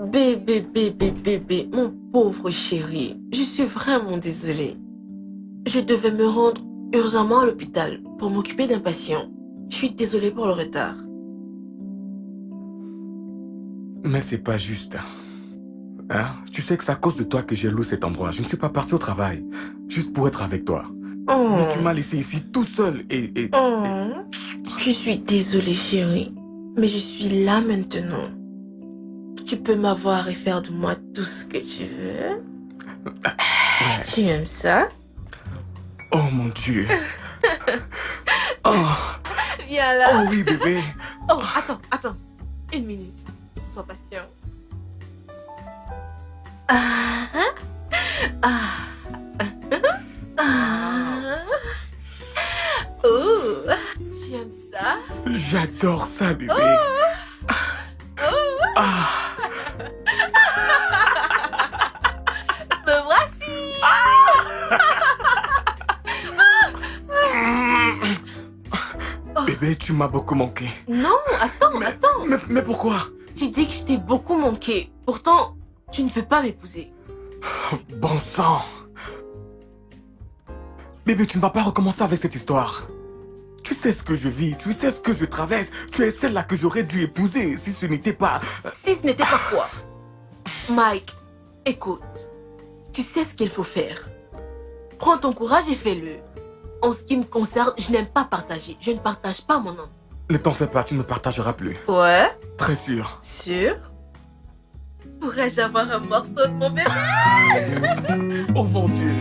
Bébé, mon pauvre chéri, je suis vraiment désolée. Je devais me rendre urgemment à l'hôpital pour m'occuper d'un patient. Je suis désolée pour le retard. Mais c'est pas juste. Hein? Tu sais que c'est à cause de toi que j'ai loué cet endroit. Je ne suis pas parti au travail, juste pour être avec toi. Mais tu m'as laissé ici tout seul et... Je suis désolée, chérie, mais je suis là maintenant. Tu peux m'avoir et faire de moi tout ce que tu veux. Tu aimes ça? Oh mon Dieu. Oh. Viens là. Oh oui, bébé. Oh, attends. Une minute. Sois patient. Oh, tu aimes ça? J'adore ça, bébé. Me voici. Bébé, tu m'as beaucoup manqué. Non, attends. Mais pourquoi? Tu dis que je t'ai beaucoup manqué. Pourtant, tu ne veux pas m'épouser. Bon sang. Bébé, tu ne vas pas recommencer avec cette histoire. Tu sais ce que je vis, tu sais ce que je traverse. Tu es celle-là que j'aurais dû épouser si ce n'était pas... Si ce n'était pas quoi? Mike, écoute. Tu sais ce qu'il faut faire. Prends ton courage et fais-le. En ce qui me concerne, je n'aime pas partager. Je ne partage pas mon homme. Ne t'en fais pas, tu ne me partageras plus. Ouais? Très sûr. Sûr? Pourrais-je avoir un morceau de mon bébé? Oh mon Dieu.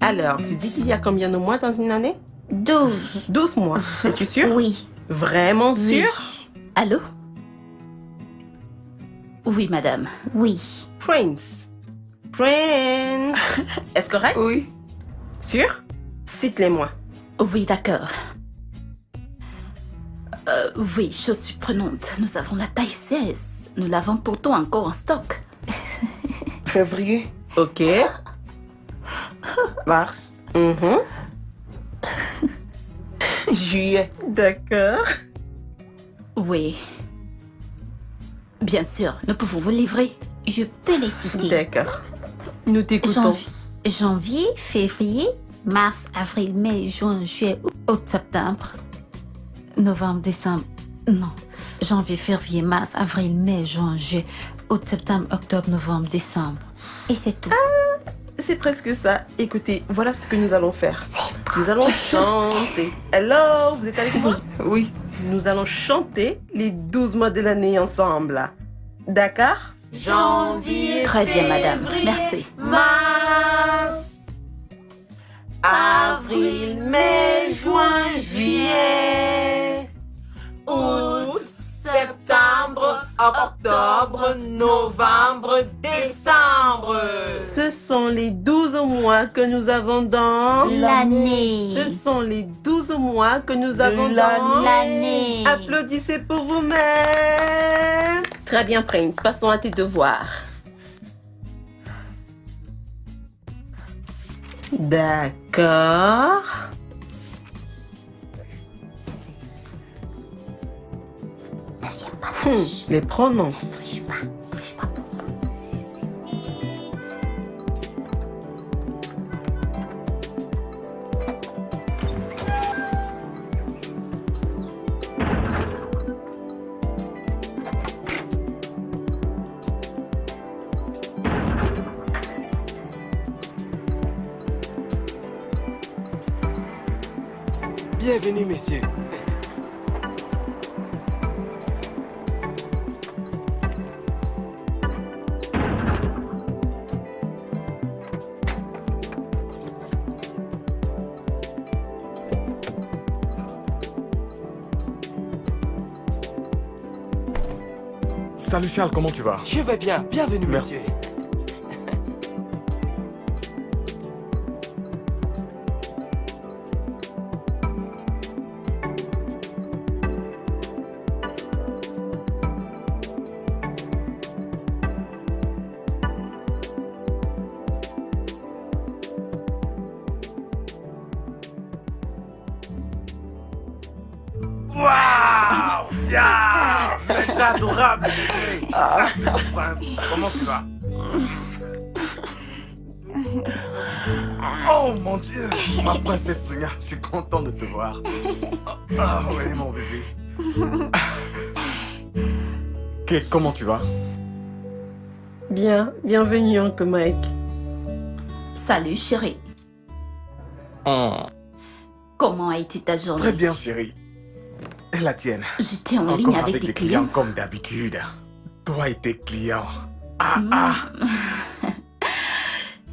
Alors, tu dis qu'il y a combien de mois dans une année? 12. 12 mois. Es-tu sûr? Oui. Vraiment Oui. sûr? Allô? Oui, madame. Oui. Prince. Est-ce correct? Oui. Sûr? Cite-les-moi. Oui, d'accord. Oui, je suis prenante. Nous avons la taille 16. Nous l'avons pourtant encore en stock. Février. Ok. Mars. Juillet. D'accord. Oui. Bien sûr, nous pouvons vous livrer. Je peux les citer. D'accord. Nous t'écoutons. Janvier, février, mars, avril, mai, juin, juillet, Août, septembre, novembre, décembre. Non. Janvier, février, mars, avril, mai, juin, juillet, août, septembre, octobre, novembre, décembre. et c'est tout. C'est presque ça. Écoutez, voilà ce que nous allons faire. Nous allons chanter. Alors, vous êtes avec moi? Oui. Nous allons chanter les 12 mois de l'année ensemble. D'accord? Janvier, Très bien, madame. février, Merci. Mars, avril, mai, juin, juillet, août, septembre, octobre, novembre, décembre. Ce sont les 12 mois que nous avons dans... L'année. Ce sont les 12 mois que nous avons dans... L'année. Applaudissez pour vous-même. Très bien, Prince. Passons à tes devoirs. D'accord. Les pronoms. Bienvenue, messieurs. Salut Charles, comment tu vas? Je vais bien. Bienvenue, Merci. messieurs. Yeah! Mais c'est adorable, bébé. Ah, c'est le prince. Comment tu vas? Oh mon Dieu, ma princesse Sonia, je suis content de te voir. Ah oui, mon bébé. Kate, comment tu vas? Bien, bienvenue, Uncle Mike. Salut, chérie. Comment a été ta journée? Très bien, chérie. Et la tienne? J'étais en Encore ligne avec avec les des clients clients. comme d'habitude. Toi et tes clients. Ah,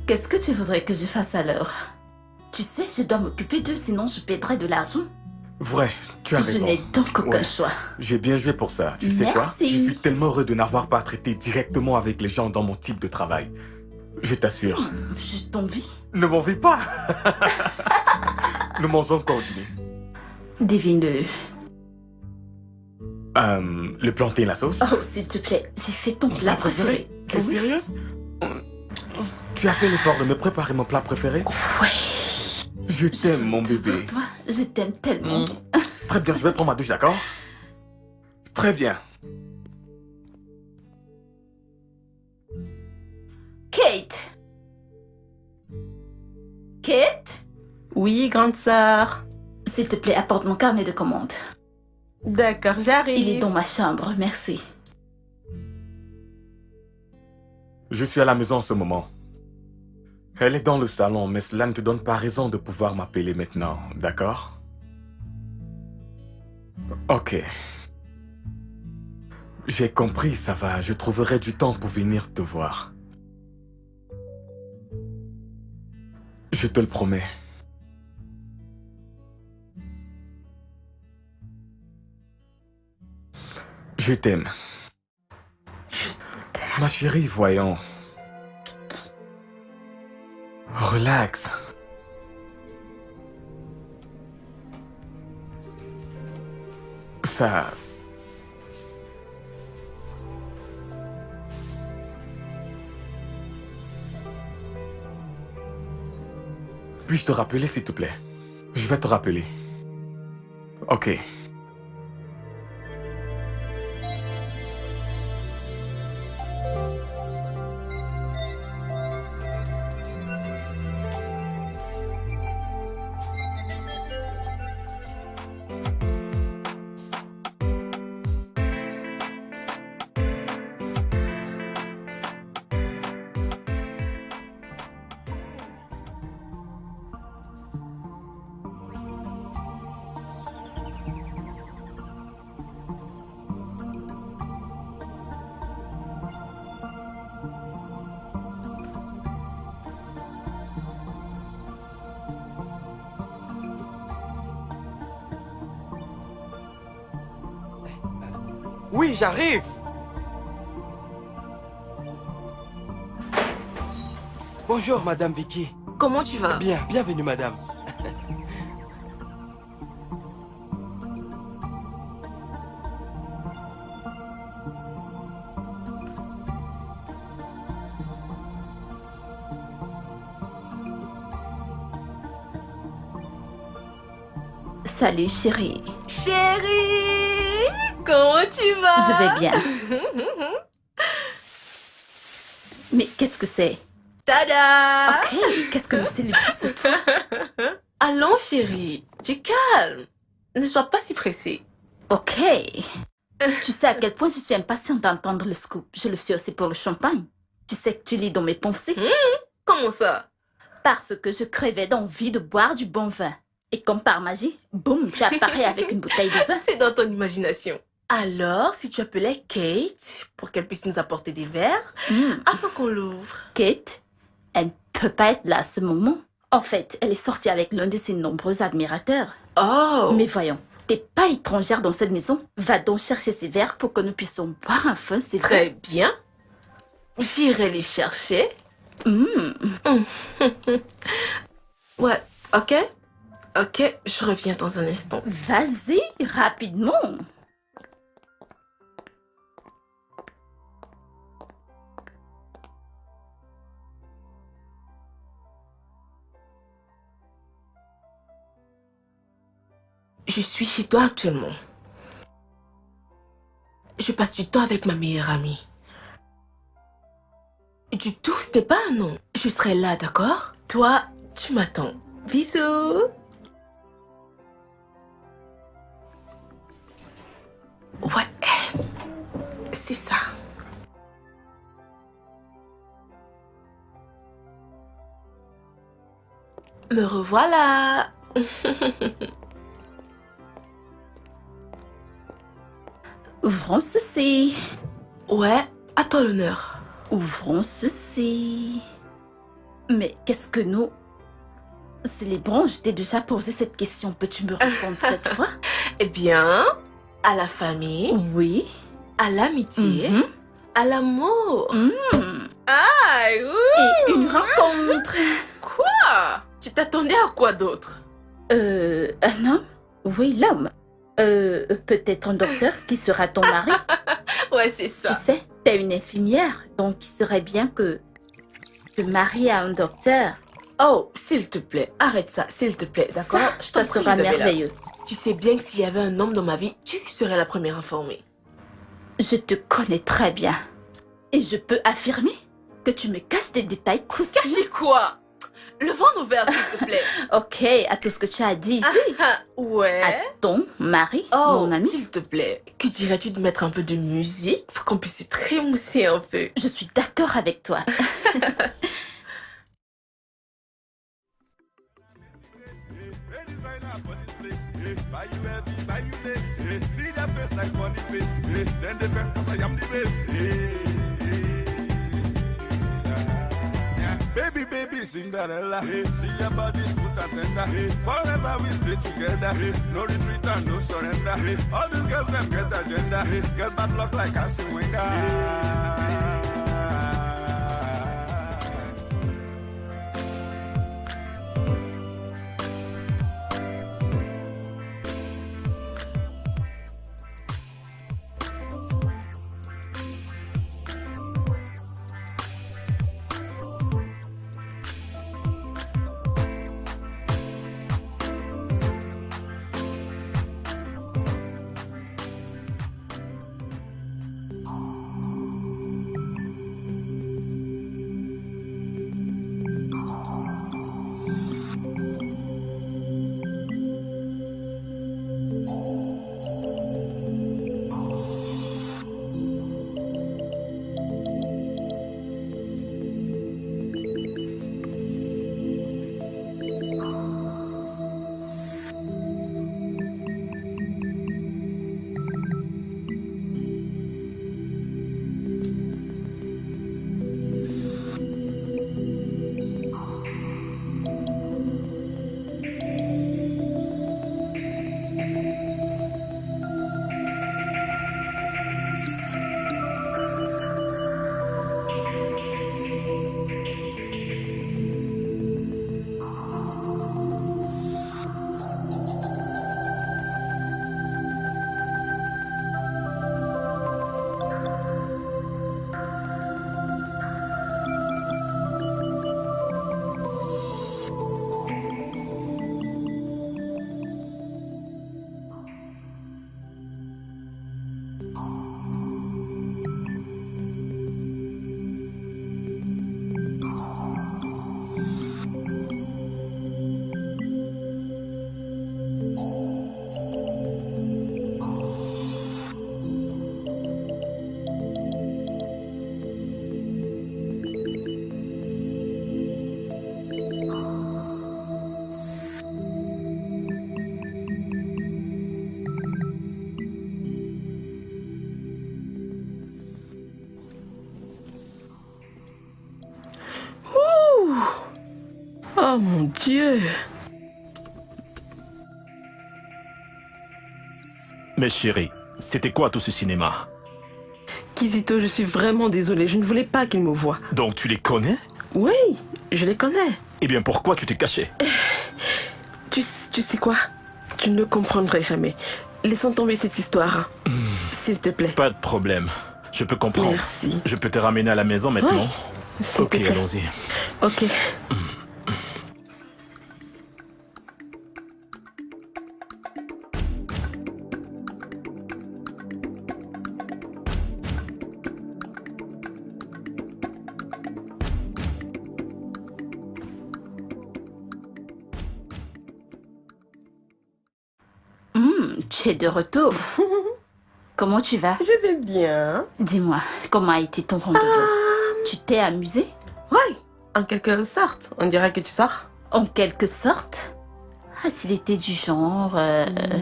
Qu'est-ce que tu voudrais que je fasse alors? Tu sais, je dois m'occuper d'eux, sinon je perdrais de l'argent. Vrai, tu as Je raison. n'ai donc aucun Ouais. choix. J'ai bien joué pour ça. Tu sais quoi? Merci. Je suis tellement heureux de n'avoir pas à traiter directement avec les gens dans mon type de travail. Je t'assure. Je t'envie. Ne m'envie pas. Nous mangeons quoi au dîner? Devine-le. Le plantain et la sauce? Oh, s'il te plaît, j'ai fait ton plat préféré. T'es Oui. sérieuse? Tu as fait l'effort de me préparer mon plat préféré? Ouais. Je t'aime, mon bébé. Pour toi, je t'aime tellement. Très bien, je vais prendre ma douche, d'accord? Très bien. Kate. Kate, Oui, grande sœur. s'il te plaît, apporte mon carnet de commande. D'accord, j'arrive. Il est dans ma chambre, merci. Je suis à la maison en ce moment. Elle est dans le salon, mais cela ne te donne pas raison de pouvoir m'appeler maintenant, d'accord? Ok. J'ai compris, ça va. Je trouverai du temps pour venir te voir. Je te le promets. Je t'aime. Ma chérie, voyons. Relax. Ça... Puis-je te rappeler, s'il te plaît? Je vais te rappeler. Ok. Oui, j'arrive. Bonjour, Madame Vicky. Comment tu vas? Bien, bienvenue, Madame. Salut, chérie. Chérie, comment tu vas? Je vais bien. Mais qu'est-ce que c'est? Tada! Ok, qu'est-ce que nous célébrons cette fois? Allons, chérie, tu calmes. Ne sois pas si pressée. Ok. Tu sais à quel point je suis impatiente d'entendre le scoop. Je le suis aussi pour le champagne. Tu sais que tu lis dans mes pensées. Comment ça? Parce que je crevais d'envie de boire du bon vin. Et comme par magie, boum, tu apparais avec une bouteille de vin. C'est dans ton imagination. Alors, si tu appelais Kate pour qu'elle puisse nous apporter des verres afin qu'on l'ouvre. Kate, elle ne peut pas être là à ce moment. En fait, elle est sortie avec l'un de ses nombreux admirateurs. Oh! Mais voyons, t'es pas étrangère dans cette maison. Va donc chercher ces verres pour que nous puissions boire enfin ces verres. Très bien. J'irai les chercher. Ouais, ok? Ok, je reviens dans un instant. Vas-y, rapidement. Je suis chez toi actuellement. je passe du temps avec ma meilleure amie. Du tout, ce n'est pas un non. Je serai là, d'accord? Toi, tu m'attends. Bisous. Ouais, c'est ça. Me revoilà. Ouvrons ceci. Ouais, à toi l'honneur. Ouvrons ceci. Mais qu'est-ce que nous... Célébrons, je t'ai déjà posé cette question. Peux-tu me répondre cette fois? Eh bien, à la famille, Oui. à l'amitié, Mhm. à l'amour. Mhm. Ah, Et une rencontre. quoi? Tu t'attendais à quoi d'autre? Un homme? Oui, l'homme. Peut-être un docteur qui sera ton mari. Ouais, c'est Tu ça. sais, t'es une infirmière, donc il serait bien que te maries à un docteur. Oh, s'il te plaît, arrête ça, s'il te plaît, d'accord? Ça, Je t'en ça prie, sera Isabella. merveilleux. Tu sais bien que s'il y avait un homme dans ma vie, tu serais la première informée. Je te connais très bien. Et je peux affirmer que tu me caches des détails croustillants. Cacher quoi? Le ventre ouvert, s'il te plaît. Ok, à tout ce que tu as dit ici. Ah, ouais. À ton mari, Oh, mon ami. s'il te plaît, que dirais-tu de mettre un peu de musique pour qu'on puisse se trémousser un peu? Je suis d'accord avec toi. Baby, baby, Cinderella. See your body smooth and tender. Forever we stay together. No retreat and no surrender. All these girls them get agenda. Get bad luck like Arsene Wenger. Oh mon Dieu. Mais chérie, c'était quoi tout ce cinéma? Kizito, je suis vraiment désolée. Je ne voulais pas qu'il me voie. Donc tu les connais? Oui, je les connais. Eh bien pourquoi tu t'es caché? Tu sais quoi? Tu ne comprendrais jamais. Laissons tomber cette histoire. S'il te plaît. Pas de problème. Je peux comprendre. Merci. Je peux te ramener à la maison maintenant? Oui, s'il Ok, te plaît. allons-y. Ok. Tu es de retour. Comment tu vas? Je vais bien. Dis-moi, comment a été ton rendez-vous? Tu t'es amusé? Oui, en quelque sorte. On dirait que tu sors. En quelque sorte? Ah, s'il était du genre...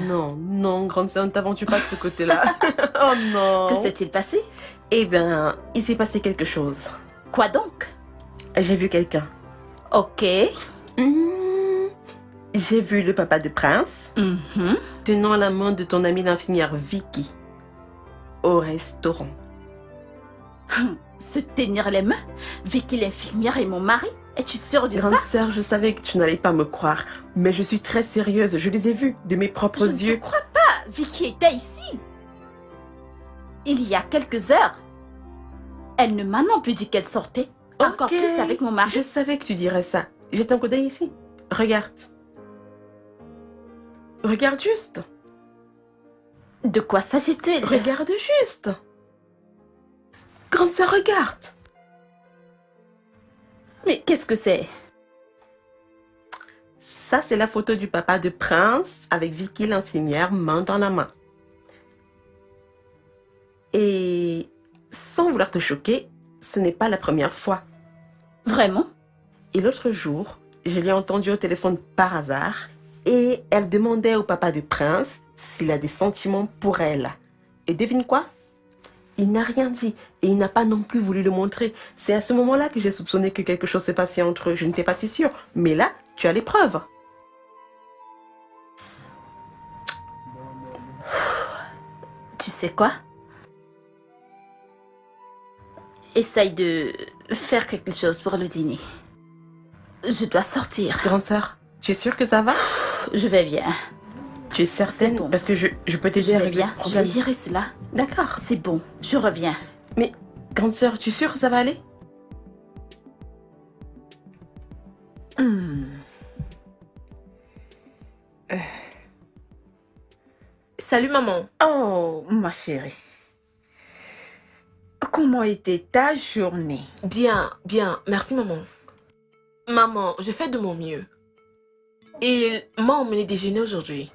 Non, grande sœur, ne t'aventure pas de ce côté-là. Oh non. Que s'est-il passé? Eh bien, il s'est passé quelque chose. Quoi donc? J'ai vu quelqu'un. Ok. J'ai vu le papa de Prince tenant la main de ton amie l'infirmière Vicky au restaurant. Se tenir les mains? Vicky l'infirmière et mon mari? Es-tu sûre de ça? Grande sœur, je savais que tu n'allais pas me croire, mais je suis très sérieuse. Je les ai vus de mes propres yeux. Je ne te crois pas. Vicky était ici. Il y a quelques heures. Elle ne m'a non plus dit qu'elle sortait. Encore plus avec mon mari. Je savais que tu dirais ça. Jette un coup d'œil ici. Regarde. Regarde juste. De quoi s'agit-il? Regarde juste. Grande sœur, regarde. Mais qu'est-ce que c'est? Ça, c'est la photo du papa de Prince avec Vicky l'infirmière, main dans la main. Et sans vouloir te choquer, ce n'est pas la première fois. Vraiment? Et l'autre jour, je l'ai entendue au téléphone par hasard et elle demandait au papa de Prince s'il a des sentiments pour elle. Et devine quoi? Il n'a rien dit et il n'a pas non plus voulu le montrer. C'est à ce moment-là que j'ai soupçonné que quelque chose s'est passé entre eux. Je n'étais pas si sûre. Mais là, tu as les preuves. Tu sais quoi? Essaye de faire quelque chose pour le dîner. Je dois sortir. Grande sœur, tu es sûre que ça va? Je vais bien. Tu es certaine? Bon. Parce que je peux t'aider à régler ce Je problème. vais gérer cela. D'accord. C'est bon, je reviens. Mais, grande sœur, tu es sûre que ça va aller? Salut maman. Oh, ma chérie. Comment était ta journée? Bien, merci maman. Maman, je fais de mon mieux. Il m'a emmené déjeuner aujourd'hui.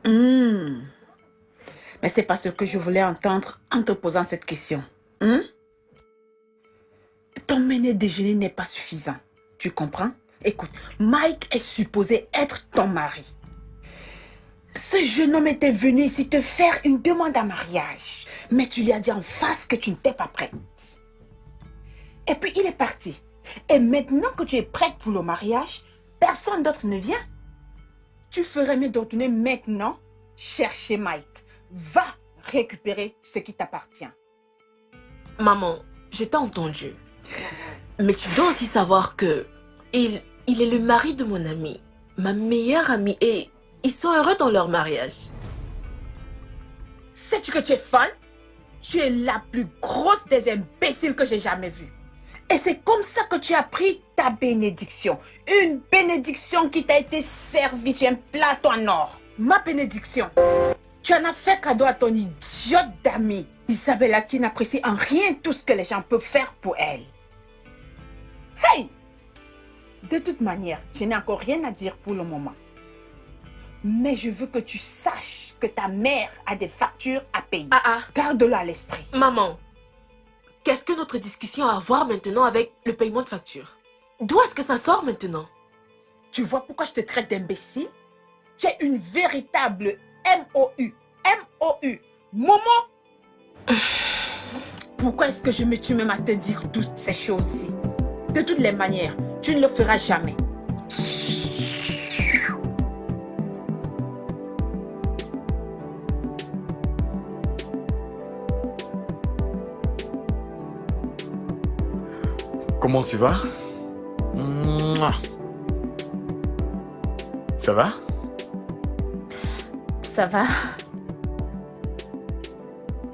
Mais c'est pas ce que je voulais entendre en te posant cette question. Ton mener déjeuner n'est pas suffisant. Tu comprends? Écoute, Mike est supposé être ton mari. Ce jeune homme était venu ici te faire une demande en mariage. Mais tu lui as dit en face que tu n'étais pas prête. Et puis il est parti. Et maintenant que tu es prête pour le mariage, personne d'autre ne vient. Tu ferais mieux de retourner maintenant chercher Mike. Va récupérer ce qui t'appartient. Maman, je t'ai entendu. Mais tu dois aussi savoir que il est le mari de mon amie, ma meilleure amie, et ils sont heureux dans leur mariage. Sais-tu que tu es folle? Tu es la plus grosse des imbéciles que j'ai jamais vue. Et c'est comme ça que tu as pris ta bénédiction. Une bénédiction qui t'a été servie sur un plateau en or. Ma bénédiction. Tu en as fait cadeau à ton idiote d'amie, Isabella, qui n'apprécie en rien tout ce que les gens peuvent faire pour elle. Hey! De toute manière, je n'ai encore rien à dire pour le moment. Mais je veux que tu saches que ta mère a des factures à payer. Garde-le à l'esprit. Maman, qu'est-ce que notre discussion a à voir maintenant avec le paiement de facture? D'où est-ce que ça sort maintenant? Tu vois pourquoi je te traite d'imbécile? Tu es une véritable M.O.U. M.O.U. Momo! Pourquoi est-ce que je me tue même à te dire toutes ces choses-ci? De toutes les manières, tu ne le feras jamais. Comment tu vas? Ça va? Ça va?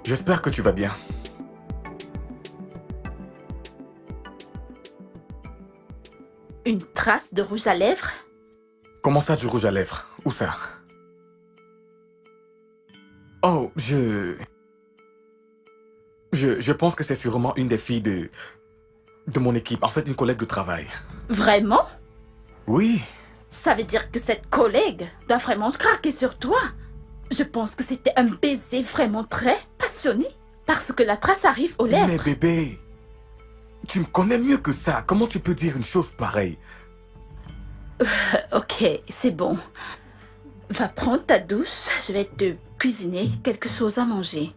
J'espère que tu vas bien. Une trace de rouge à lèvres? Comment ça, du rouge à lèvres? Où ça? Oh, je pense que c'est sûrement une des filles de mon équipe. En fait, une collègue de travail. Vraiment? Oui. Ça veut dire que cette collègue doit vraiment craquer sur toi. Je pense que c'était un baiser vraiment très passionné. Parce que la trace arrive aux lèvres. Mais bébé, tu me connais mieux que ça. Comment tu peux dire une chose pareille? Ok, c'est bon. Va prendre ta douche. Je vais te cuisiner quelque chose à manger.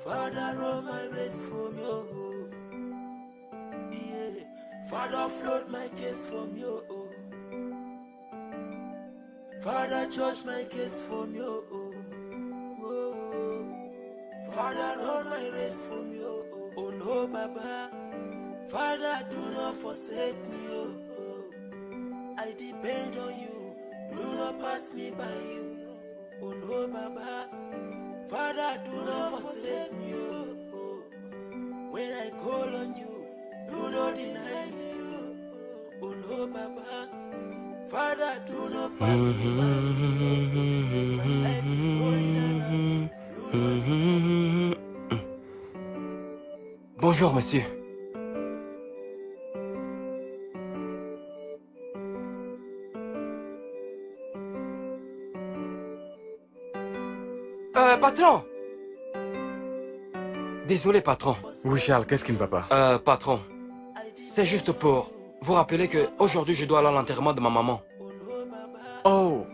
Father, roll my race from your home. Yeah. Father, float my case from your home. Father, judge my case from your home. Oh. Father, roll my race from your home. Oh no, Baba. Father, do not forsake me. Oh. I depend on you. Do not pass me by you. Oh no, Baba. Father, do not forsake me, oh. When I call on you, do not deny me, oh no, Baba. Father, do not pass me by. My life is turning around. Do not deny me. Bonjour, monsieur. Patron! Désolé, patron. Oui, Charles, qu'est-ce qui ne va pas? Patron, c'est juste pour vous rappeler que aujourd'hui je dois aller à l'enterrement de ma maman. Oh,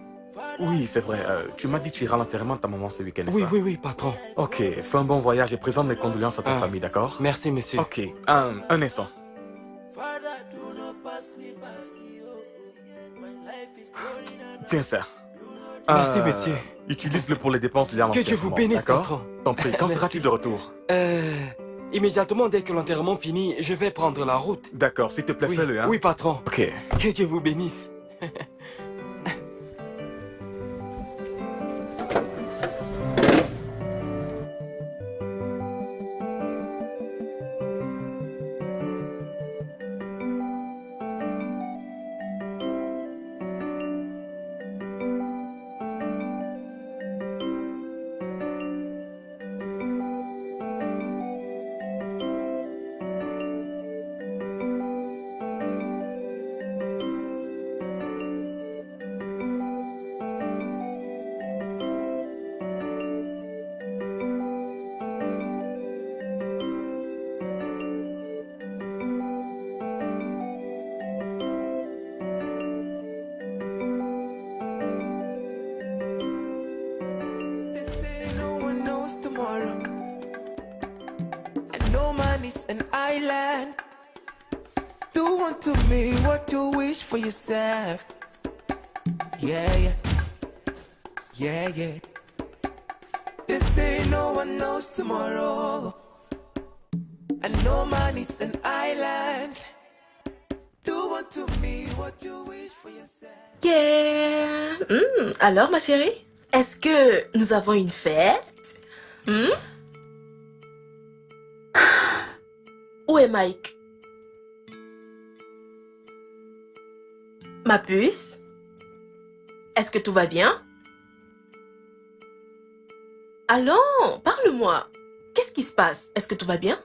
oui, c'est vrai. Tu m'as dit que tu iras à l'enterrement de ta maman ce week-end, n'est-ce pas? Oui, patron. Ok, fais un bon voyage et présente mes condoléances à ta famille, d'accord? Merci, monsieur. Ok, un instant. Tiens ça. Merci, monsieur. Utilise-le pour les dépenses liées à l'enterrement. Que Dieu vous bénisse, patron. T'en prie, quand seras-tu de retour? Immédiatement dès que l'enterrement finit, je vais prendre la route. D'accord, s'il te plaît, fais-le, hein? Oui, patron. Ok. Que Dieu vous bénisse. An island. Do unto me what you wish for yourself. Yeah. They say no one knows tomorrow, and no man is an island. Do unto Alors, ma chérie, est-ce que nous avons une fête? Où est Mike? Ma puce? Est-ce que tout va bien? Allons, parle-moi. Qu'est-ce qui se passe? Est-ce que tout va bien?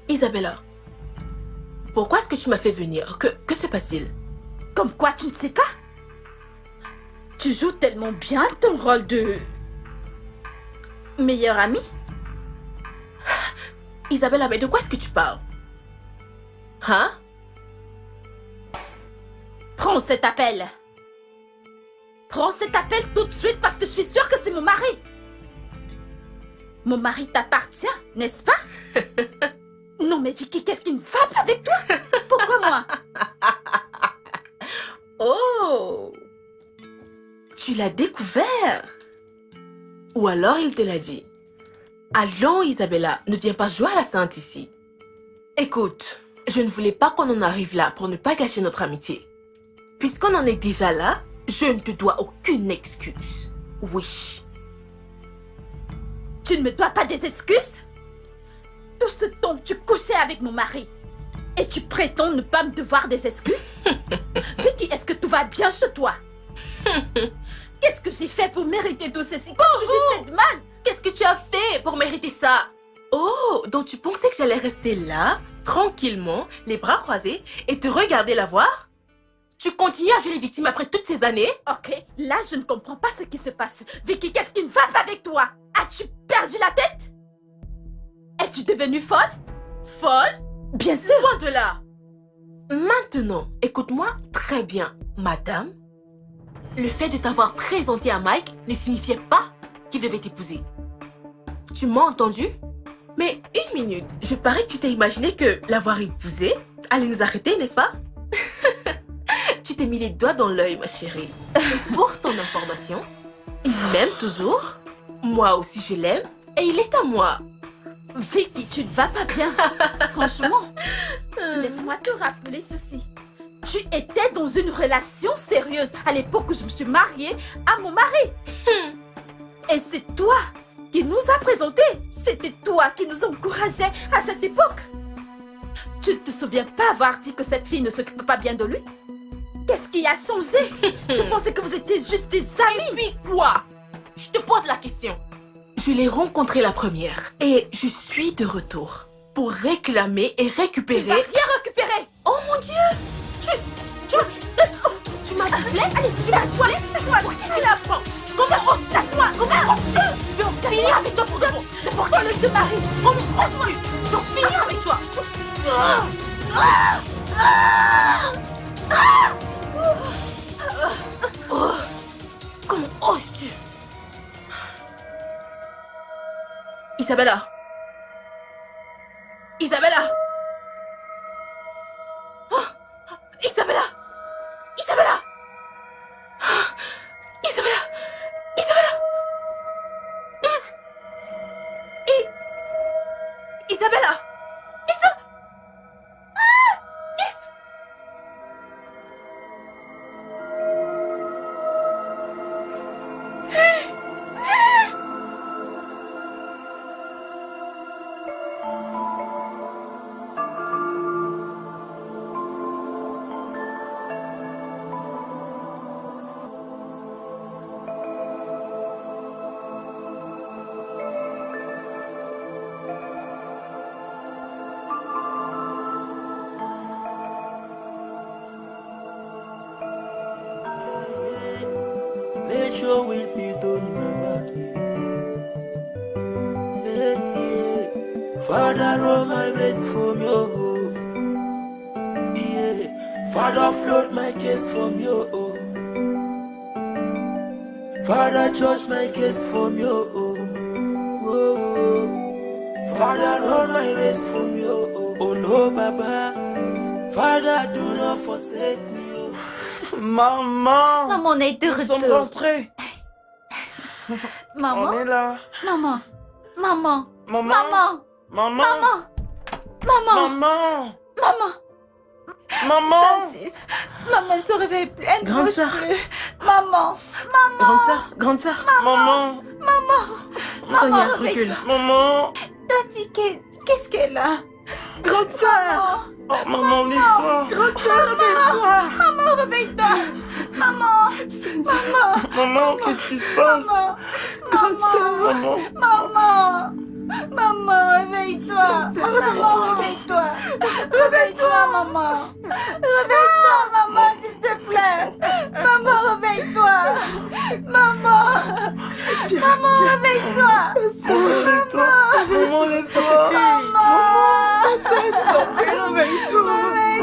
Isabella, pourquoi est-ce que tu m'as fait venir? Que se passe-t-il? Comme quoi, tu ne sais pas? Tu joues tellement bien ton rôle de... meilleure amie? Isabella, mais de quoi est-ce que tu parles? Hein? Prends cet appel. Prends cet appel tout de suite parce que je suis sûre que c'est mon mari. Mon mari t'appartient, n'est-ce pas? Non mais Vicky, qu'est-ce qui ne va pas avec toi? Pourquoi moi? Oh! Tu l'as découvert? Ou alors il te l'a dit? Allons Isabella, ne viens pas jouer à la sainte ici. Écoute, je ne voulais pas qu'on en arrive là pour ne pas gâcher notre amitié. Puisqu'on en est déjà là, je ne te dois aucune excuse. Oui. Tu ne me dois pas des excuses? Tout ce temps, tu couchais avec mon mari. Et tu prétends ne pas me devoir des excuses? Vicky, est-ce que tout va bien chez toi? Qu'est-ce que j'ai fait pour mériter tout ceci? Qu'est-ce que j'ai fait de mal? Qu'est-ce que tu as fait pour mériter ça? Oh, donc tu pensais que j'allais rester là, tranquillement, les bras croisés, et te regarder la voir? Tu continues à jouer les victimes après toutes ces années? Ok, là je ne comprends pas ce qui se passe. Vicky, qu'est-ce qui ne va pas avec toi? As-tu perdu la tête? Es-tu devenue folle? Folle? Bien sûr. Loin de là. Maintenant, écoute-moi très bien, madame. Le fait de t'avoir présenté à Mike ne signifiait pas qu'il devait t'épouser. Tu m'as entendu? Mais une minute, je parie que tu t'es imaginé que l'avoir épousé allait nous arrêter, n'est-ce pas? Tu t'es mis les doigts dans l'œil, ma chérie. Et pour ton information, il m'aime toujours. Moi aussi, je l'aime. Et il est à moi. Vicky, tu ne vas pas bien. Franchement, laisse-moi te rappeler ceci. Tu étais dans une relation sérieuse à l'époque où je me suis mariée à mon mari. Et c'est toi qui nous a présentés. C'était toi qui nous encourageais à cette époque. Tu ne te souviens pas avoir dit que cette fille ne s'occupe pas bien de lui? Qu'est-ce qui a changé? Je pensais que vous étiez juste des amis. Et puis quoi? Je te pose la question. Je l'ai rencontrée la première et je suis de retour pour réclamer et récupérer... Tu vas rien récupérer. Oh mon Dieu! Tu m'as giflé? Allez, tu vas jouer. Laisse-moi tu la prends? Comment on s'assoit? Comment on se... Je vais en finir avec toi pour de bon. Mais pourquoi le te mari? Comment on se... Je vais en finir avec toi. Comment oses-tu? Isabella! Isabella! Oh, Isabella! Isabella! Isabella! Isabella! Isabella! Nature will be done, Mama. Yeah, yeah. Father, roll my race from your home. Yeah. Father, float my case from your home. Father, judge my case from your home. Whoa. Father, roll my race from your home. Oh no, Baba. Father, do not forsake me. Maman! Maman, on est de Nous sommes retour. rentrés. Maman? On est là. Maman. Maman. Maman. Maman. Maman. Maman. Maman. Maman. Maman. Maman! Tati, maman ne se réveille plus. Elle ne Grande bouge sœur. plus. Maman! Maman! Grande sœur. Maman! Sonia, Maman, recule. Maman! Tati, qu'est-ce qu'elle a? Grande sœur. Oh, maman, lève-toi! Grande sœur, réveille-toi. Maman, réveille-toi! Maman! Maman! Maman, qu'est-ce qui se passe? Grande sœur. Maman! Maman! Maman, réveille-toi! Maman, réveille-toi! Réveille-toi, maman! Réveille-toi, maman, s'il te plaît! Maman, réveille-toi! Maman! Maman, réveille-toi! Lève-toi! Maman, lève-toi! Maman! Réveille-toi. Réveille-toi,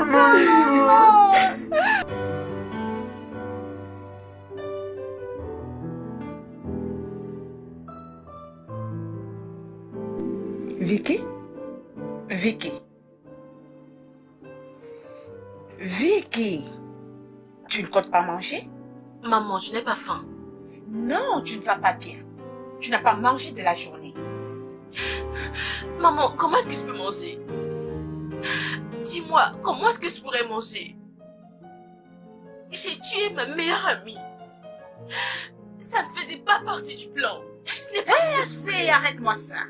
maman! Vicky? Vicky? Vicky? Tu ne comptes pas manger? Maman, je n'ai pas faim. Non, tu ne vas pas bien. Tu n'as pas mangé de la journée. Maman, comment est-ce que je peux manger? Dis-moi, comment est-ce que je pourrais manger? J'ai tué ma meilleure amie. Ça ne faisait pas partie du plan. Ce n'est pas Assez, arrête-moi ça.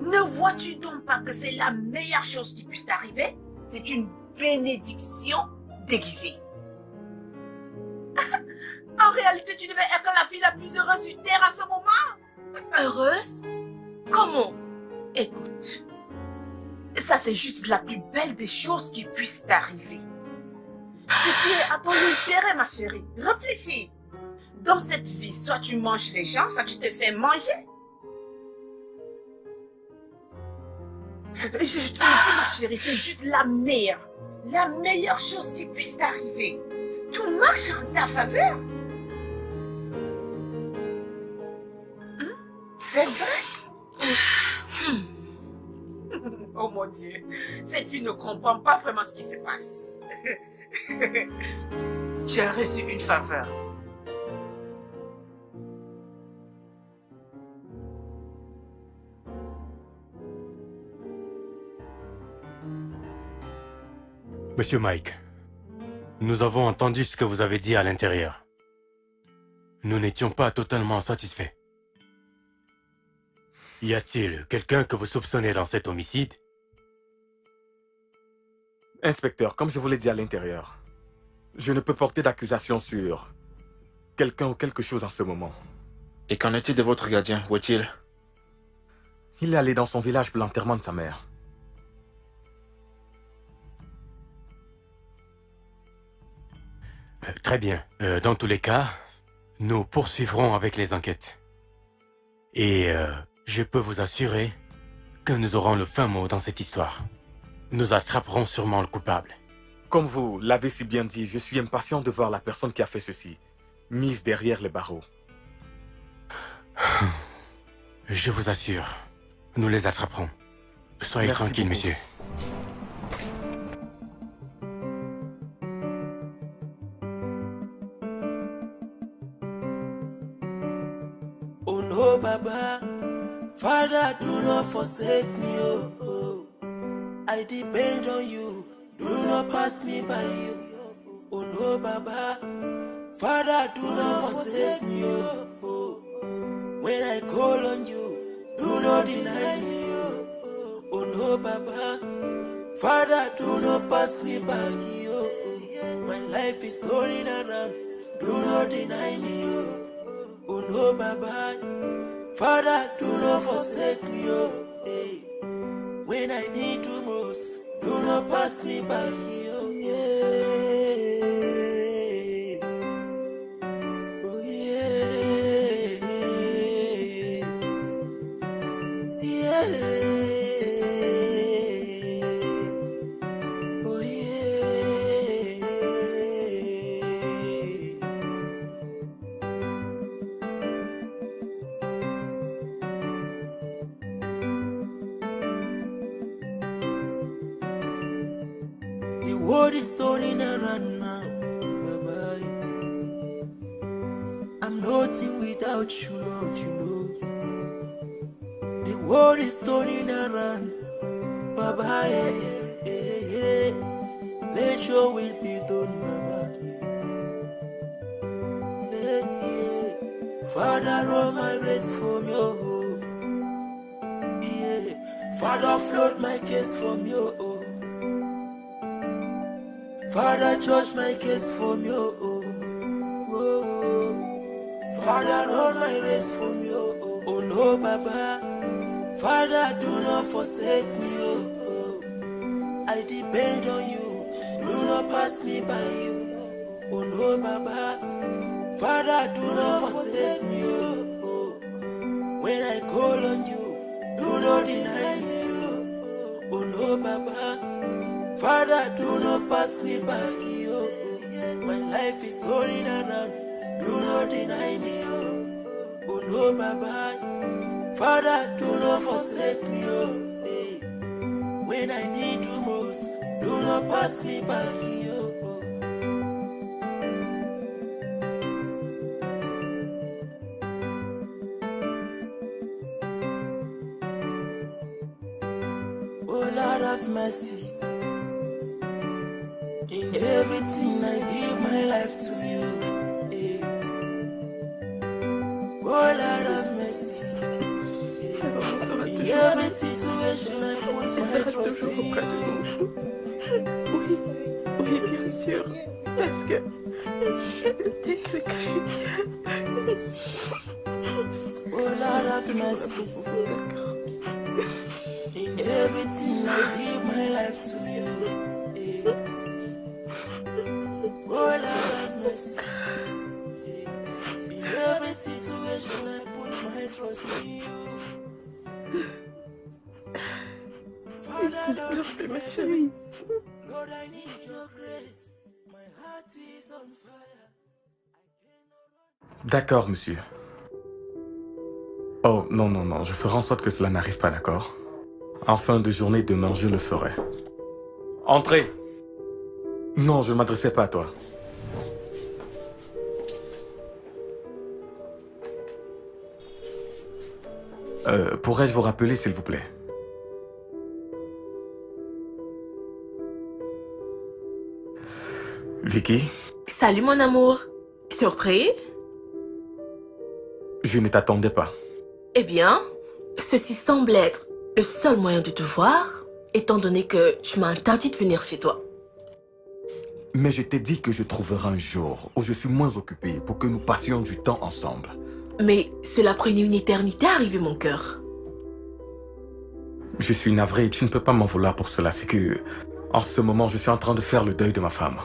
Ne vois-tu donc pas que c'est la meilleure chose qui puisse t'arriver? C'est une bénédiction déguisée. En réalité, tu devais être la fille la plus heureuse sur Terre à ce moment. heureuse. Comment? Écoute, ça c'est juste la plus belle des choses qui puissent t'arriver. Ceci est à ton intérêt, ma chérie. Réfléchis. Dans cette vie, soit tu manges les gens, soit tu te fais manger. Je te le dis, ma chérie, c'est juste la meilleure chose qui puisse t'arriver. Tout marche en ta faveur. C'est vrai? Oh mon Dieu, cette fille ne comprend pas vraiment ce qui se passe. Tu as reçu une faveur. Monsieur Mike, nous avons entendu ce que vous avez dit à l'intérieur. Nous n'étions pas totalement satisfaits. Y a-t-il quelqu'un que vous soupçonnez dans cet homicide? Inspecteur, comme je vous l'ai dit à l'intérieur, je ne peux porter d'accusation sur quelqu'un ou quelque chose en ce moment. Et qu'en est-il de votre gardien? Où est-il? Il est allé dans son village pour l'enterrement de sa mère. Très bien. Dans tous les cas, nous poursuivrons avec les enquêtes. Et je peux vous assurer que nous aurons le fin mot dans cette histoire. Nous attraperons sûrement le coupable. Comme vous l'avez si bien dit, je suis impatient de voir la personne qui a fait ceci, mise derrière les barreaux. Je vous assure, nous les attraperons. Soyez Merci tranquille, beaucoup. monsieur. Oh no, Baba, Father, do not forsake me, oh, oh. I depend on you, do not pass me by you. Oh no, Baba, Father, do not forsake me, oh, oh. When I call on you, do not deny me, oh, oh. Oh no, Baba, Father, do not pass me by, oh, oh. My life is turning around, do not deny me, oh. Oh no, Baba, Father, do not forsake me, oh, hey. When I need you most, do not pass me by, oh, yeah. Oh, yeah. Yeah. Oh, yeah. The world is turning around now, bye-bye. I'm nothing without you, Lord, you know. The world is turning around, bye-bye. Make sure will be done, Mama. Yeah, yeah. Father, roll my race from your home. Yeah. Father, float my case from your home. Father, judge my case from your home. Oh, Father, roll my race from your home. Oh no, Baba. Father, do not forsake me. Oh, I depend on you. Do not pass me by you. Oh no, Baba. Father, do not forsake me. Oh, when I call on you, do not deny me. Oh no, Baba. Father, do not pass me by. Oh, my life is turning around. Do not deny me. Oh no, Baba. Father, do not forsake me. Oh, when I need you most, do not pass me by. Oh Lord of mercy, in everything I give my life to you. Oh Lord of mercy, in every situation I put my trust in you. Oui, bien sûr. Parce que dès que Oh Lord of mercy, in everything I give my life to you. Oh Lord of mercy, in every situation I put my trust in you. Father, Lord, I need your grace. My heart is on fire. D'accord, monsieur. Oh, non, non, non, je ferai en sorte que cela n'arrive pas, d'accord? En fin de journée, demain, je le ferai. Entrez! Non, je ne m'adressais pas à toi. Pourrais-je vous rappeler, s'il vous plaît? Vicky? Salut mon amour. Surpris? Je ne t'attendais pas. Eh bien, ceci semble être le seul moyen de te voir, étant donné que tu m'as interdit de venir chez toi. Mais je t'ai dit que je trouverai un jour où je suis moins occupé pour que nous passions du temps ensemble. Mais cela prenait une éternité à arriver, mon cœur. Je suis navré, tu ne peux pas m'en vouloir pour cela. C'est que, en ce moment, je suis en train de faire le deuil de ma femme.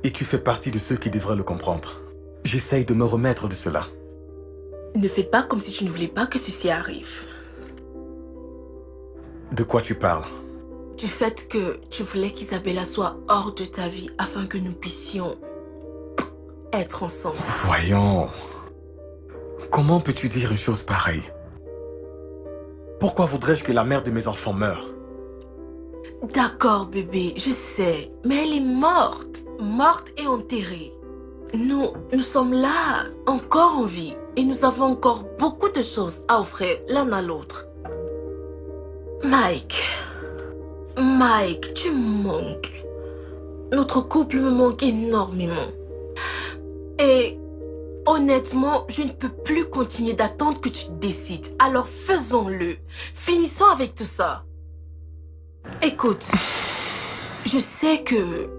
Et tu fais partie de ceux qui devraient le comprendre. J'essaye de me remettre de cela. Ne fais pas comme si tu ne voulais pas que ceci arrive. De quoi tu parles? Du fait que tu voulais qu'Isabella soit hors de ta vie afin que nous puissions être ensemble. Voyons. Comment peux-tu dire une chose pareille? Pourquoi voudrais-je que la mère de mes enfants meure? D'accord, bébé, je sais. Mais elle est morte. Morte et enterrée. Nous sommes là, encore en vie. Et nous avons encore beaucoup de choses à offrir l'un à l'autre. Mike, tu me manques. Notre couple me manque énormément. Et honnêtement, je ne peux plus continuer d'attendre que tu te décides. Alors faisons-le. Finissons avec tout ça. Écoute, je sais que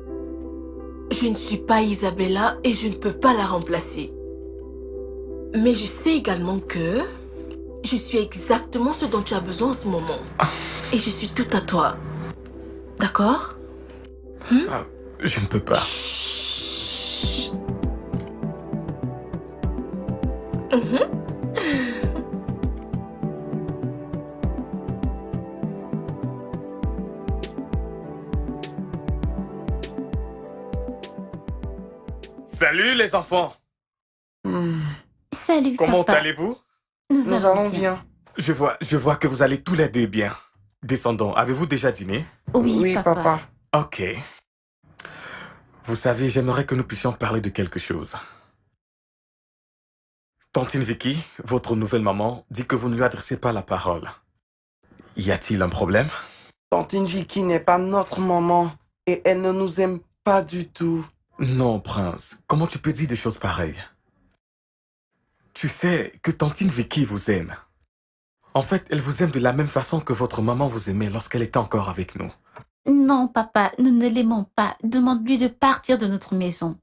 je ne suis pas Isabella et je ne peux pas la remplacer. Mais je sais également que je suis exactement ce dont tu as besoin en ce moment. Et je suis tout à toi. D'accord? Je ne peux pas. Salut les enfants. Salut, Comment papa. allez-vous? Nous allons bien. Je vois que vous allez tous les deux bien. Descendons, avez-vous déjà dîné? Oui, papa. Ok. Vous savez, j'aimerais que nous puissions parler de quelque chose. Tantine Vicky, votre nouvelle maman, dit que vous ne lui adressez pas la parole. Y a-t-il un problème? Tantine Vicky n'est pas notre maman. Et elle ne nous aime pas du tout. Non, Prince. Comment tu peux dire des choses pareilles? Tu sais que tantine Vicky vous aime. En fait, elle vous aime de la même façon que votre maman vous aimait lorsqu'elle était encore avec nous. Non, papa, nous ne l'aimons pas. Demande-lui de partir de notre maison.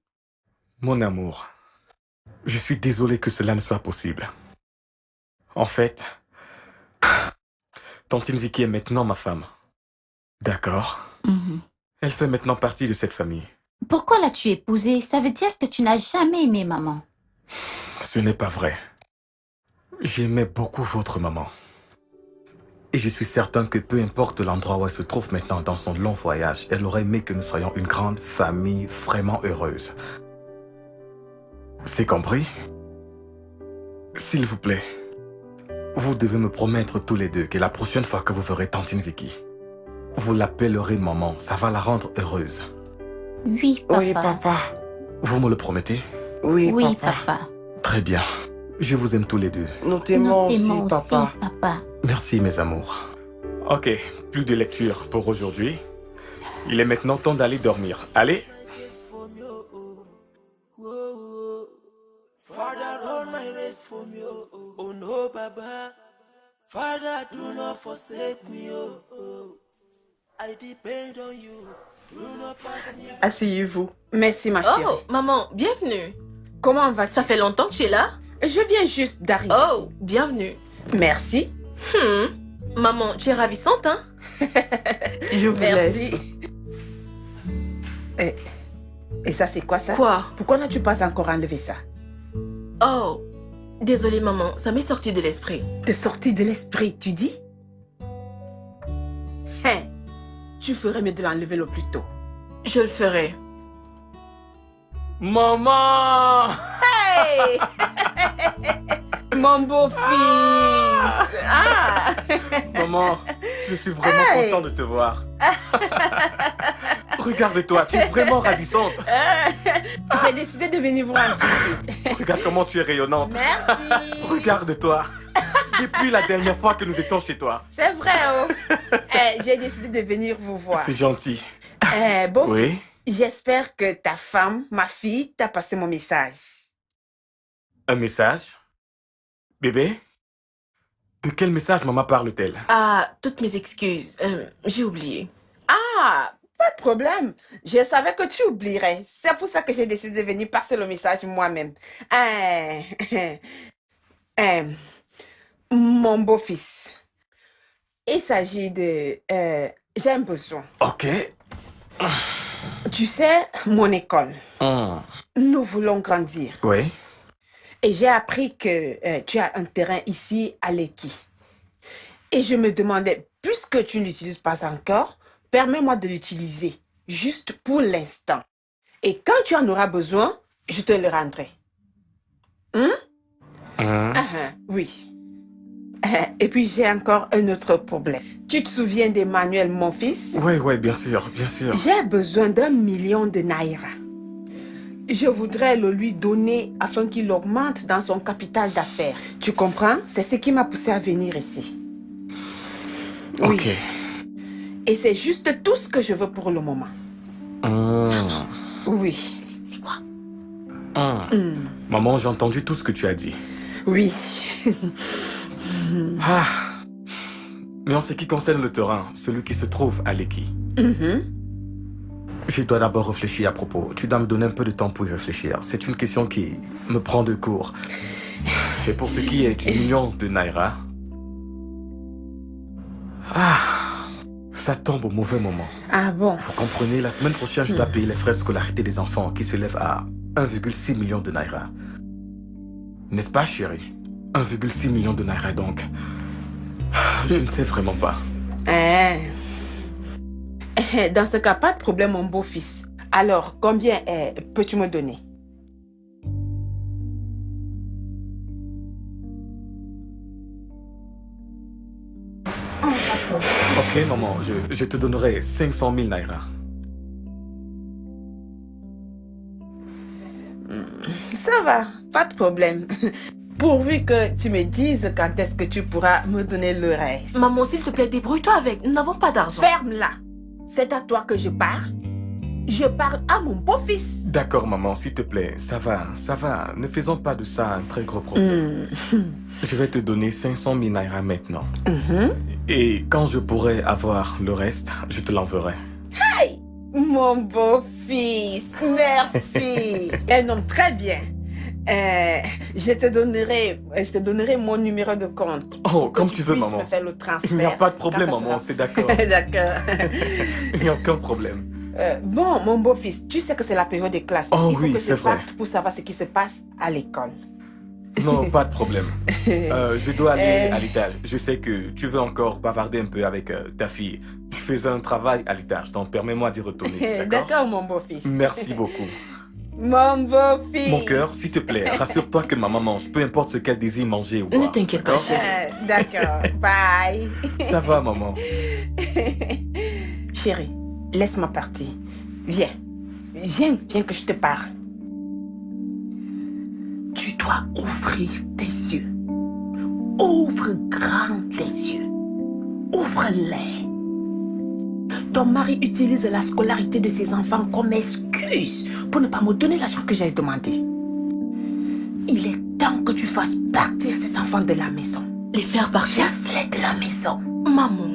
Mon amour, je suis désolé que cela ne soit possible. En fait, tantine Vicky est maintenant ma femme. D'accord? Elle fait maintenant partie de cette famille. Pourquoi l'as-tu épousée? Ça veut dire que tu n'as jamais aimé maman. Ce n'est pas vrai. J'aimais beaucoup votre maman. Et je suis certain que peu importe l'endroit où elle se trouve maintenant dans son long voyage, elle aurait aimé que nous soyons une grande famille vraiment heureuse. C'est compris? S'il vous plaît, vous devez me promettre tous les deux que la prochaine fois que vous verrez tantine Vicky, vous l'appellerez maman, ça va la rendre heureuse. Oui, papa. Oui, papa. Vous me le promettez? Oui, Oui, papa. papa. Très bien. Je vous aime tous les deux. Nous t'aimons aussi, Aussi, papa. papa. Merci, mes amours. Ok, plus de lecture pour aujourd'hui. Il est maintenant temps d'aller dormir. Allez. Father, hold my race for me, oh no, Baba. Father, do not forsake me, oh. I depend on you. Do not pass me. Asseyez-vous. Merci, ma chérie. Oh, maman, bienvenue. Comment va Ça fait longtemps que tu es là? Je viens juste d'arriver. Oh, bienvenue. Merci. Maman, tu es ravissante, hein? Je vous Merci. laisse. Et ça, c'est quoi ça? Quoi? Pourquoi n'as-tu pas encore enlevé ça? Oh, désolée, maman, ça m'est sorti de l'esprit. T'es sorti de l'esprit, tu dis? Hein? Tu ferais mieux de l'enlever le plus tôt. Je le ferai. Maman! Hey! Mon beau-fils! Ah! Maman, je suis vraiment content de te voir. Regarde-toi, tu es vraiment ravissante. J'ai décidé de venir vous rendre visite. Regarde comment tu es rayonnante. Merci. Regarde-toi. Depuis la dernière fois que nous étions chez toi. C'est vrai, oh. J'ai décidé de venir vous voir. C'est gentil. Beau-fils, Oui? j'espère que ta femme, ma fille, t'a passé mon message. Un message? Bébé? De quel message maman parle-t-elle? Ah, toutes mes excuses. J'ai oublié. Ah, pas de problème. Je savais que tu oublierais. C'est pour ça que j'ai décidé de venir passer le message moi-même. Mon beau-fils, il s'agit de... j'ai un besoin. Ok. Tu sais, mon école, nous voulons grandir. Oui. Et j'ai appris que tu as un terrain ici à Lekki. Et je me demandais, puisque tu ne l'utilises pas encore, permets-moi de l'utiliser, juste pour l'instant. Et quand tu en auras besoin, je te le rendrai. Oui. Et puis j'ai encore un autre problème. Tu te souviens d'Emmanuel, mon fils? Oui, bien sûr, bien sûr. J'ai besoin d'1 million de naira. Je voudrais le lui donner afin qu'il augmente dans son capital d'affaires. Tu comprends? C'est ce qui m'a poussé à venir ici. Oui. Ok. Et c'est juste tout ce que je veux pour le moment. Oui. C'est quoi? Maman, j'ai entendu tout ce que tu as dit. Oui. Mais en ce qui concerne le terrain, celui qui se trouve à Lekki, je dois d'abord réfléchir à propos. Tu dois me donner un peu de temps pour y réfléchir. C'est une question qui me prend de court. Et pour ce qui est du million de naira, ça tombe au mauvais moment. Ah bon? Vous comprenez, la semaine prochaine, je dois payer les frais de scolarité des enfants qui s'élèvent à 1,6 million de naira. N'est-ce pas, chérie? 1,6 million de naira, donc. Je ne sais vraiment pas. Dans ce cas, pas de problème, mon beau-fils. Alors, combien peux-tu me donner? Ok, maman, je te donnerai 500 000 naira. Ça va, pas de problème. Pourvu que tu me dises quand est-ce que tu pourras me donner le reste. Maman, s'il te plaît, débrouille-toi avec. Nous n'avons pas d'argent. Ferme-la. C'est à toi que je parle. Je parle à mon beau-fils. D'accord, maman, s'il te plaît. Ça va, ça va. Ne faisons pas de ça un très gros problème. Je vais te donner 500 000 naira maintenant. Et quand je pourrai avoir le reste, je te l'enverrai. Hey, mon beau-fils, merci. Un homme très bien. Je te donnerai mon numéro de compte. Oh, comme tu veux, maman. Me faire le transfert. Il n'y a pas de problème, maman, c'est d'accord. D'accord. Il n'y a aucun problème. Bon, mon beau-fils, tu sais que c'est la période des classes. Oh Il faut oui, que c'est je vrai. parte pour savoir ce qui se passe à l'école. Non, pas de problème. Je dois aller à l'étage. Je sais que tu veux encore bavarder un peu avec ta fille. Je faisais un travail à l'étage, donc permets-moi d'y retourner. D'accord, mon beau-fils. Merci beaucoup. Mon beau-fils. Mon cœur, s'il te plaît, rassure-toi que maman mange, peu importe ce qu'elle désire manger ou boire. Ne t'inquiète pas, chérie. D'accord, bye. Ça va, maman. Chérie, laisse-moi partir. Viens. Viens que je te parle. Tu dois ouvrir tes yeux. Ouvre grand les yeux. Ouvre-les. Ton mari utilise la scolarité de ses enfants comme excuse pour ne pas me donner l'argent que j'ai demandé. Il est temps que tu fasses partir ces enfants de la maison. Les faire partir? Chasse-les de la maison. Maman,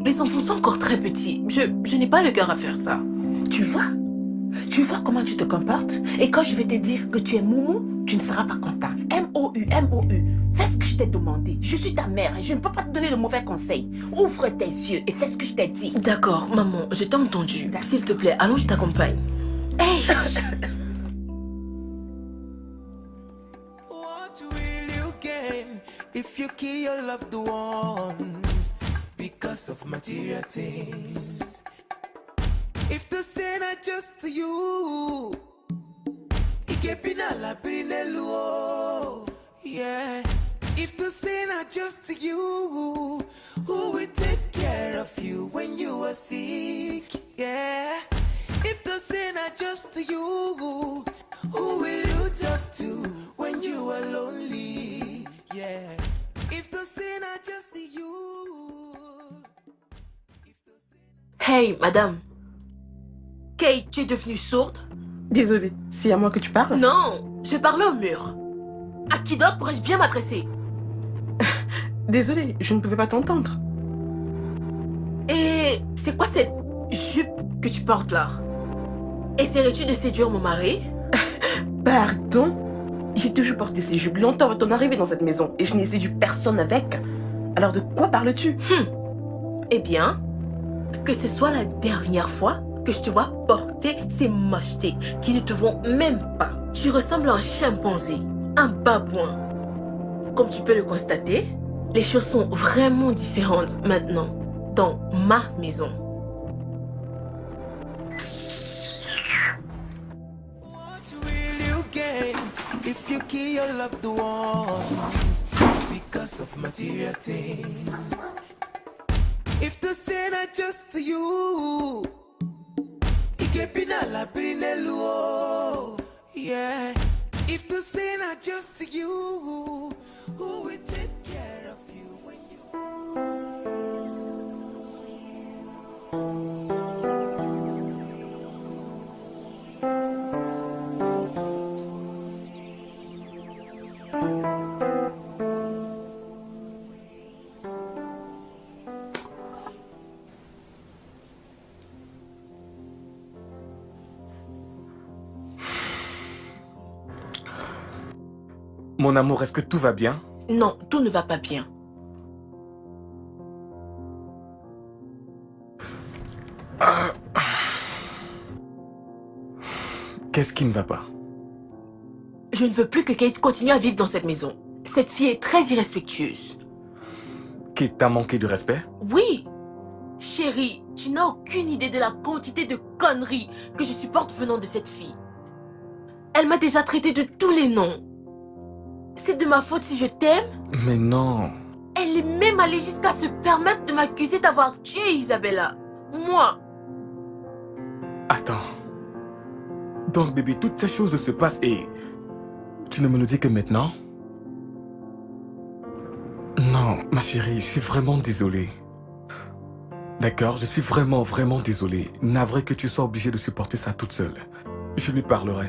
les enfants sont encore très petits. Je n'ai pas le cœur à faire ça. Tu vois comment tu te comportes? Et quand je vais te dire que tu es Moumou, tu ne seras pas content. M-O-U. Fais ce que je t'ai demandé. Je suis ta mère et je ne peux pas te donner de mauvais conseils. Ouvre tes yeux et fais ce que je t'ai dit. D'accord, maman, je t'ai entendu. S'il te plaît, allons, je t'accompagne. Hey! What will you gain if you kill your loved ones because of material things? If the sin are just to you, yeah. If the sin are just to you, who will take care of you when you are sick? Yeah. If the sin are just to you, who will you talk to when you are lonely? Yeah. If the sin are just to you. Hey, madame. Kate, tu es devenue sourde? Désolée, c'est à moi que tu parles? Non, je parlais au mur. À qui d'autre pourrais-je bien m'adresser? Désolée, je ne pouvais pas t'entendre. Et c'est quoi cette jupe que tu portes là? Essaierais-tu de séduire mon mari? Pardon? J'ai toujours porté ces jupes longtemps avant ton arrivée dans cette maison et je n'ai séduit personne avec. Alors de quoi parles-tu? Eh bien, que ce soit la dernière fois que je te vois porter ces mochetés qui ne te vont même pas. Tu ressembles à un chimpanzé, un babouin. Comme tu peux le constater, les choses sont vraiment différentes maintenant dans ma maison. If you kill your loved ones because of material things. If the sin are just to you, yeah. If the sin are just to you, who will take care of you when Mon amour, est-ce que tout va bien? Non, tout ne va pas bien. Qu'est-ce qui ne va pas? Je ne veux plus que Kate continue à vivre dans cette maison. Cette fille est très irrespectueuse. Kate t'a manqué de respect? Oui. Chérie, tu n'as aucune idée de la quantité de conneries que je supporte venant de cette fille. Elle m'a déjà traité de tous les noms. C'est de ma faute si je t'aime? Mais non. Elle est même allée jusqu'à se permettre de m'accuser d'avoir tué Isabella. Moi. Attends. Donc bébé, toutes ces choses se passent et... Tu ne me le dis que maintenant? Non, ma chérie, je suis vraiment désolé. D'accord, je suis vraiment, vraiment désolé. Navré que tu sois obligée de supporter ça toute seule. Je lui parlerai.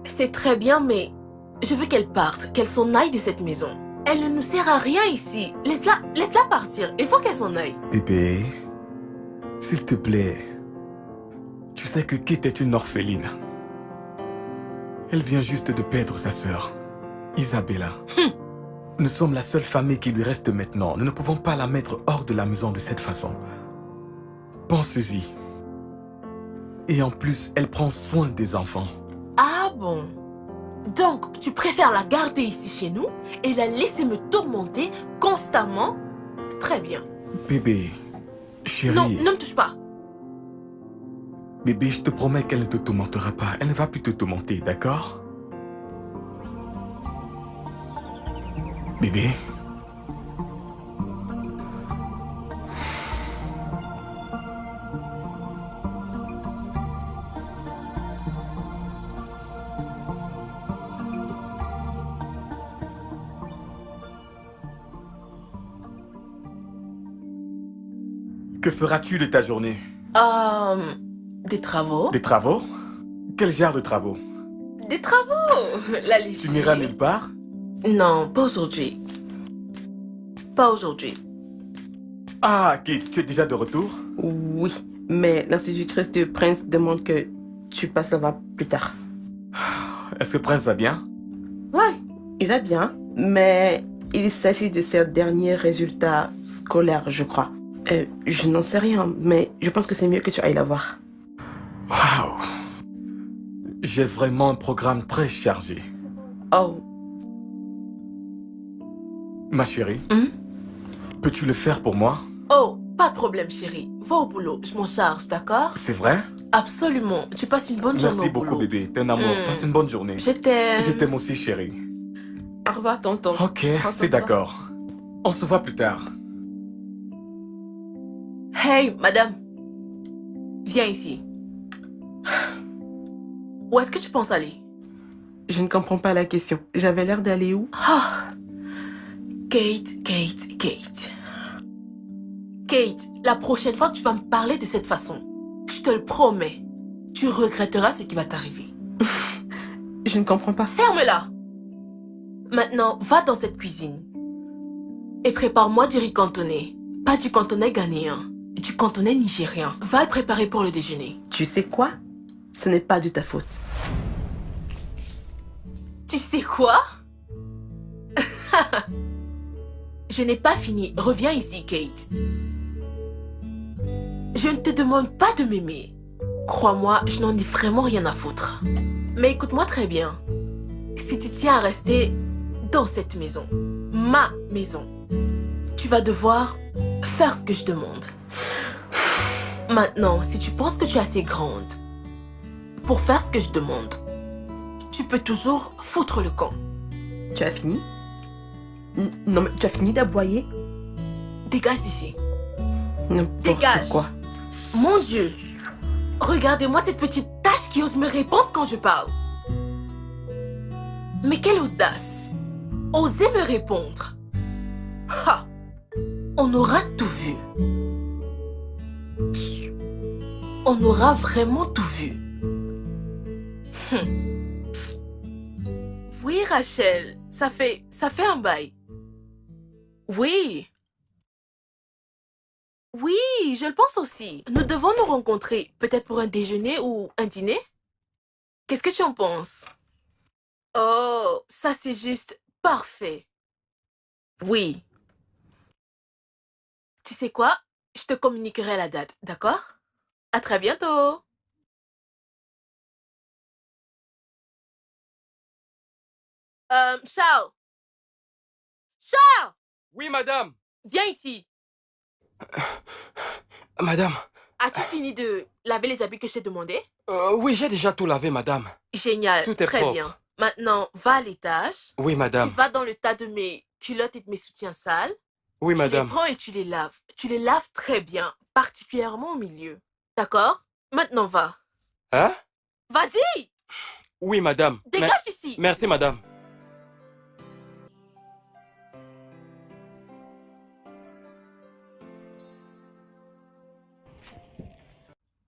C'est très bien, mais je veux qu'elle parte, qu'elle s'en aille de cette maison. Elle ne nous sert à rien ici. Laisse-la partir. Il faut qu'elle s'en aille. Bébé, s'il te plaît. Tu sais que Kate est une orpheline. Elle vient juste de perdre sa sœur, Isabella. Nous sommes la seule famille qui lui reste maintenant. Nous ne pouvons pas la mettre hors de la maison de cette façon. Pense-y. Et en plus, elle prend soin des enfants. Ah bon? Donc, tu préfères la garder ici chez nous et la laisser me tourmenter constamment? Très bien. Bébé, chérie... Non, ne me touche pas. Bébé, je te promets qu'elle ne te tourmentera pas. Elle ne va plus te tourmenter, d'accord? Bébé. Que feras-tu de ta journée? Des travaux. Des travaux? Quel genre de travaux? Des travaux. La lessive. Tu n'iras nulle part? Non, pas aujourd'hui. Pas aujourd'hui. Ah, Kate, tu es déjà de retour? Oui, mais l'institutrice de Prince demande que tu passes là-bas plus tard. Est-ce que Prince va bien? Ouais, il va bien, mais il s'agit de ses derniers résultats scolaires, je crois. Je n'en sais rien, mais je pense que c'est mieux que tu ailles la voir. Waouh! J'ai vraiment un programme très chargé. Oh. Ma chérie, peux-tu le faire pour moi? Oh, pas de problème, chérie. Va au boulot, je m'en charge, d'accord? C'est vrai? Absolument. Tu passes une bonne journée Merci au beaucoup, boulot. bébé. T'es un amour. Passe une bonne journée. Je t'aime. Je t'aime aussi, chérie. Au revoir, tonton. Ok, c'est d'accord. On se voit plus tard. Hey, madame. Viens ici. Où est-ce que tu penses aller? Je ne comprends pas la question. J'avais l'air d'aller où? Ah. Kate. Kate, la prochaine fois que tu vas me parler de cette façon, je te le promets, tu regretteras ce qui va t'arriver. Je ne comprends pas. Ferme-la. Maintenant, va dans cette cuisine et prépare-moi du riz cantonais. Pas du cantonais ghanéen, du cantonais nigérien. Va le préparer pour le déjeuner. Tu sais quoi? Ce n'est pas de ta faute. Tu sais quoi? Je n'ai pas fini. Reviens ici, Kate. Je ne te demande pas de m'aimer. Crois-moi, je n'en ai vraiment rien à foutre. Mais écoute-moi très bien. Si tu tiens à rester dans cette maison, ma maison, tu vas devoir faire ce que je demande. Maintenant, si tu penses que tu es assez grande pour faire ce que je demande, tu peux toujours foutre le camp. Tu as fini? Non, mais tu as fini d'aboyer? Dégage d'ici. Dégage. Quoi? Mon Dieu. Regardez-moi cette petite tache qui ose me répondre quand je parle. Mais quelle audace. Oser me répondre. Ha. On aura tout vu. On aura vraiment tout vu. Oui, Rachel. Ça fait un bail. Oui. Oui, je le pense aussi. Nous devons nous rencontrer, peut-être pour un déjeuner ou un dîner. Qu'est-ce que tu en penses? Oh, ça c'est juste parfait. Oui. Tu sais quoi? Je te communiquerai la date, d'accord? À très bientôt. Charles. Charles! Oui, madame. Viens ici. Madame. As-tu fini de laver les habits que je t'ai demandé? Oui, j'ai déjà tout lavé, madame. Génial, Tout est très propre. bien. Maintenant, va à l'étage. Oui, madame. Tu vas dans le tas de mes culottes et de mes soutiens sales. Oui, madame. Tu les prends et tu les laves. Tu les laves très bien, particulièrement au milieu. D'accord? Maintenant, va. Hein? Vas-y! Oui, madame. Dégage d'ici! Merci, madame.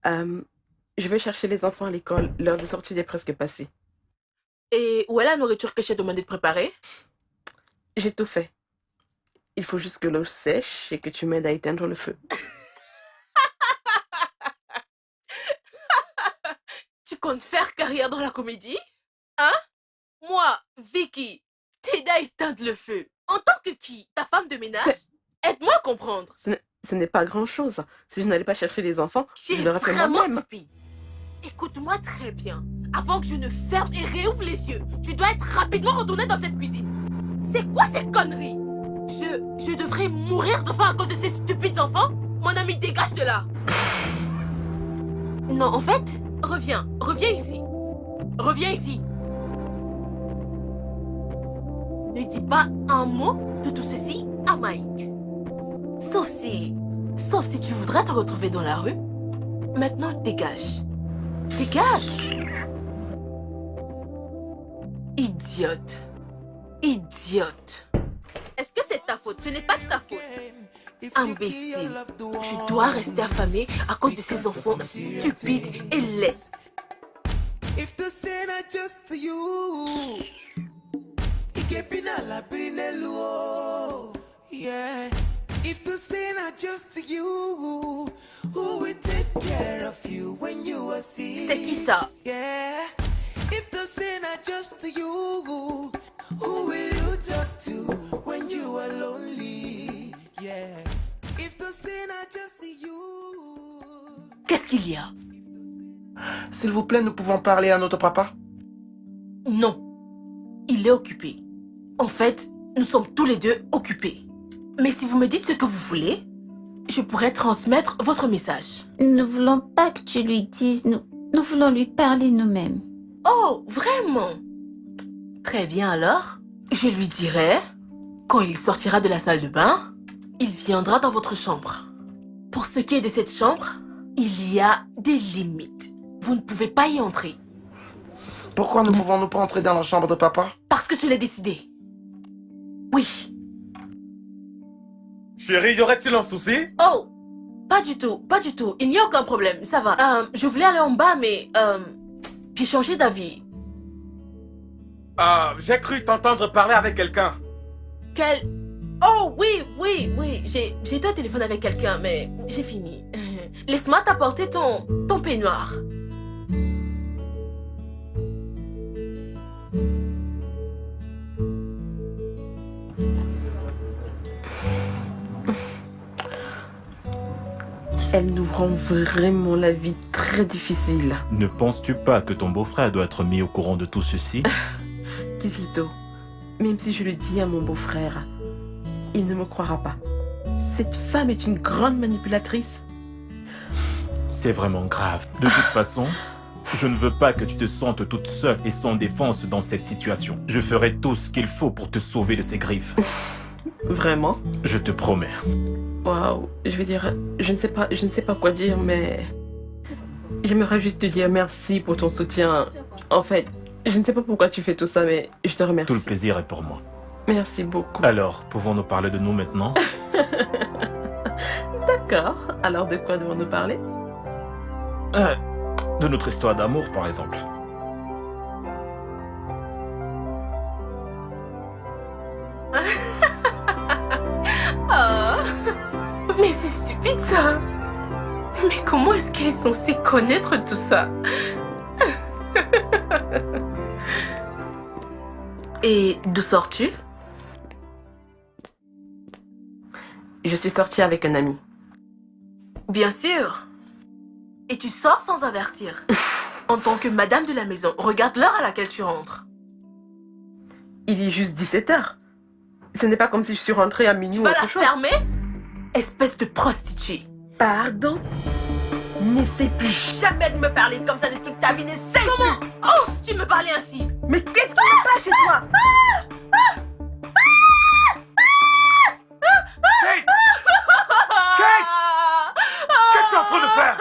Je vais chercher les enfants à l'école. L'heure de sortie est presque passée. Et où est la nourriture que j'ai demandé de préparer? J'ai tout fait. Il faut juste que l'eau sèche et que tu m'aides à éteindre le feu. Tu comptes faire carrière dans la comédie? Hein? Moi, Vicky, t'aider à éteindre le feu. En tant que qui? Ta femme de ménage? Aide-moi à comprendre. Ce n'est pas grand-chose. Si je n'allais pas chercher les enfants, je l'aurais fait vraiment moi-même. stupide. Écoute-moi très bien. Avant que je ne ferme et réouvre les yeux, tu dois être rapidement retourné dans cette cuisine. C'est quoi ces conneries? Je devrais mourir de faim à cause de ces stupides enfants? Mon ami, dégage de là. Non, en fait, reviens ici. Reviens ici. Ne dis pas un mot de tout ceci à Mike. Sauf si tu voudrais te retrouver dans la rue. Maintenant, dégage. Dégage. Idiote. Idiote. Est-ce que c'est ta faute? Ce n'est pas de ta faute. Imbécile. Je dois rester affamée à cause de ces enfants stupides et laids. If the sin are just to you, yeah. If the sin are just to you, who will take care of you when you are sick? C'est qui ça? Yeah. If the sin are just to you, who will you talk to when you are lonely? Yeah. If the sin are just to you. Qu'est-ce qu'il y a? S'il vous plaît, nous pouvons parler à notre papa? Non. Il est occupé. En fait, nous sommes tous les deux occupés. Mais si vous me dites ce que vous voulez, je pourrais transmettre votre message. Nous ne voulons pas que tu lui dises. Nous voulons lui parler nous-mêmes. Oh, vraiment? Très bien alors. Je lui dirai, quand il sortira de la salle de bain, il viendra dans votre chambre. Pour ce qui est de cette chambre, il y a des limites. Vous ne pouvez pas y entrer. Pourquoi ne pouvons-nous pas entrer dans la chambre de papa? Parce que je l'ai décidé. Oui. Chérie, y aurait-il un souci? Oh, pas du tout, pas du tout. Il n'y a aucun problème, ça va. Je voulais aller en bas, mais j'ai changé d'avis. J'ai cru t'entendre parler avec quelqu'un. Quel... Oh, oui. J'ai été au téléphone avec quelqu'un, mais j'ai fini. Laisse-moi t'apporter ton peignoir. Elle nous rend vraiment la vie très difficile. Ne penses-tu pas que ton beau-frère doit être mis au courant de tout ceci? Kizito, même si je le dis à mon beau-frère, il ne me croira pas. Cette femme est une grande manipulatrice. C'est vraiment grave. De toute façon, je ne veux pas que tu te sentes toute seule et sans défense dans cette situation. Je ferai tout ce qu'il faut pour te sauver de ses griffes. Vraiment? Je te promets. Waouh, je veux dire, je ne sais pas quoi dire, mais j'aimerais juste te dire merci pour ton soutien. En fait, je ne sais pas pourquoi tu fais tout ça, mais je te remercie. Tout le plaisir est pour moi. Merci beaucoup. Alors, pouvons-nous parler de nous maintenant? D'accord. Alors, de quoi devons-nous parler? De notre histoire d'amour, par exemple. Oh. Mais c'est stupide ça. Mais comment est-ce qu'il est censé connaître tout ça? Et d'où sors-tu? Je suis sortie avec un ami. Bien sûr. Et tu sors sans avertir. En tant que madame de la maison, regarde l'heure à laquelle tu rentres. Il est juste 17h. Ce n'est pas comme si je suis rentrée à minuit ou autre chose. Tu vas la fermer? Espèce de prostituée. Pardon? N'essaie plus jamais de me parler comme ça de toute ta vie. N'essaie plus. Comment oses-tu me parler ainsi? Mais qu'est-ce qui se passe chez toi? Qu'est-ce que tu es en train de faire?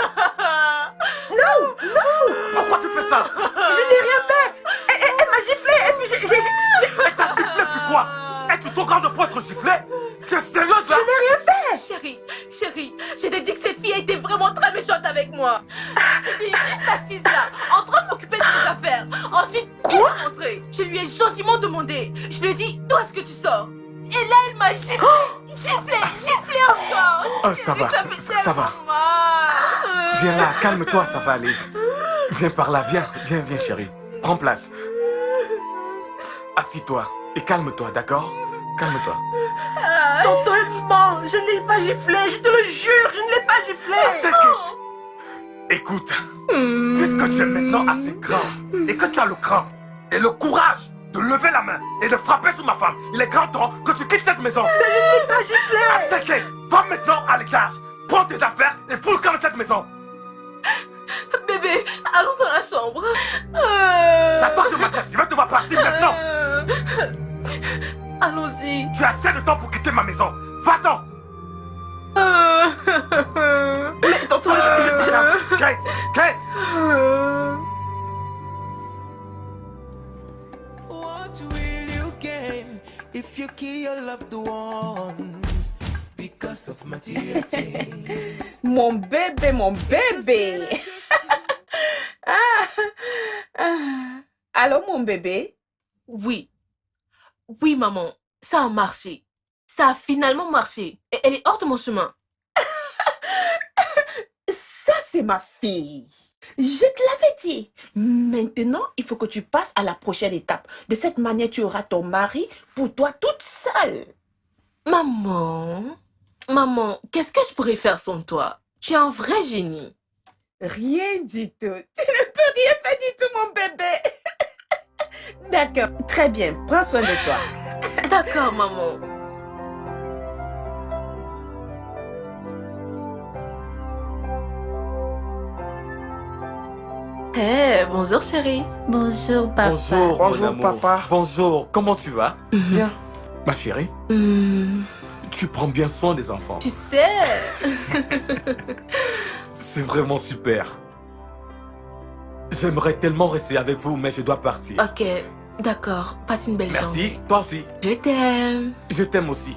Non! Pourquoi tu fais ça? Je n'ai rien fait. Elle m'a giflé. Elle t'a sifflé puis quoi? Es-tu trop grande pour être giflée? Tu es sérieuse là? Je n'ai rien fait. Chérie, je t'ai dit que cette fille a été vraiment très méchante avec moi. J'étais juste assise là, en train de m'occuper de mes affaires. Ensuite, il est rentré. Je lui ai gentiment demandé. Je lui ai dit, d'où est-ce que tu sors? Et là, il m'a giflé. Giflé encore. Oh, ça va, ça va. Viens là, calme-toi, ça va aller. Viens par là, viens, chérie. Prends place. Assis-toi et calme-toi, d'accord? Calme-toi. Tonton Edmond, je ne l'ai pas giflé, je te le jure, je ne l'ai pas giflé. Écoute, puisque tu es maintenant assez grande et que tu as le cran et le courage de lever la main et de frapper sur ma femme, il est grand temps que tu quittes cette maison. Mais je ne l'ai pas giflé. Aseke, va maintenant à l'étage, prends tes affaires et fous le camp de cette maison. Bébé, allons dans la chambre. C'est à toi que je m'adresse, je vais te voir partir maintenant. Allons-y. Tu as assez de temps pour quitter ma maison. Va-t'en. Mais tonton, Kate. What will you gain if you kill your loved ones because of material things? Mon bébé, mon bébé. Allô, mon bébé? Oui. Oui, maman. Ça a marché. Ça a finalement marché. Et elle est hors de mon chemin. Ça, c'est ma fille. Je te l'avais dit. Maintenant, il faut que tu passes à la prochaine étape. De cette manière, tu auras ton mari pour toi toute seule. Maman, qu'est-ce que je pourrais faire sans toi? Tu es un vrai génie. Rien du tout. Tu ne peux rien faire du tout, mon bébé. D'accord, très bien. Prends soin de toi. D'accord, maman. Bonjour chérie. Bonjour papa. Bonjour papa. Bonjour, comment tu vas? Bien. Ma chérie, tu prends bien soin des enfants. Tu sais. C'est vraiment super. J'aimerais tellement rester avec vous, mais je dois partir. Ok, d'accord. Passe une belle journée. Merci, toi aussi. Je t'aime. Je t'aime aussi.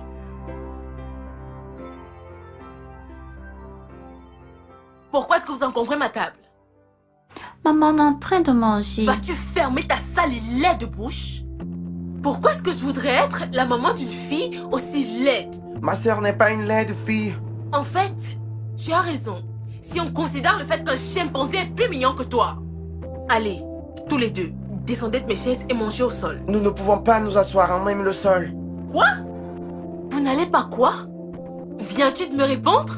Pourquoi est-ce que vous encombrez ma table? Maman, on est en train de manger. Vas-tu fermer ta sale et laide bouche? Pourquoi est-ce que je voudrais être la maman d'une fille aussi laide? Ma sœur n'est pas une laide fille. En fait, tu as raison. Si on considère le fait qu'un chimpanzé est plus mignon que toi. Allez, tous les deux, descendez de mes chaises et mangez au sol. Nous ne pouvons pas nous asseoir en même le sol. Quoi? Vous n'allez pas quoi? Viens-tu de me répondre?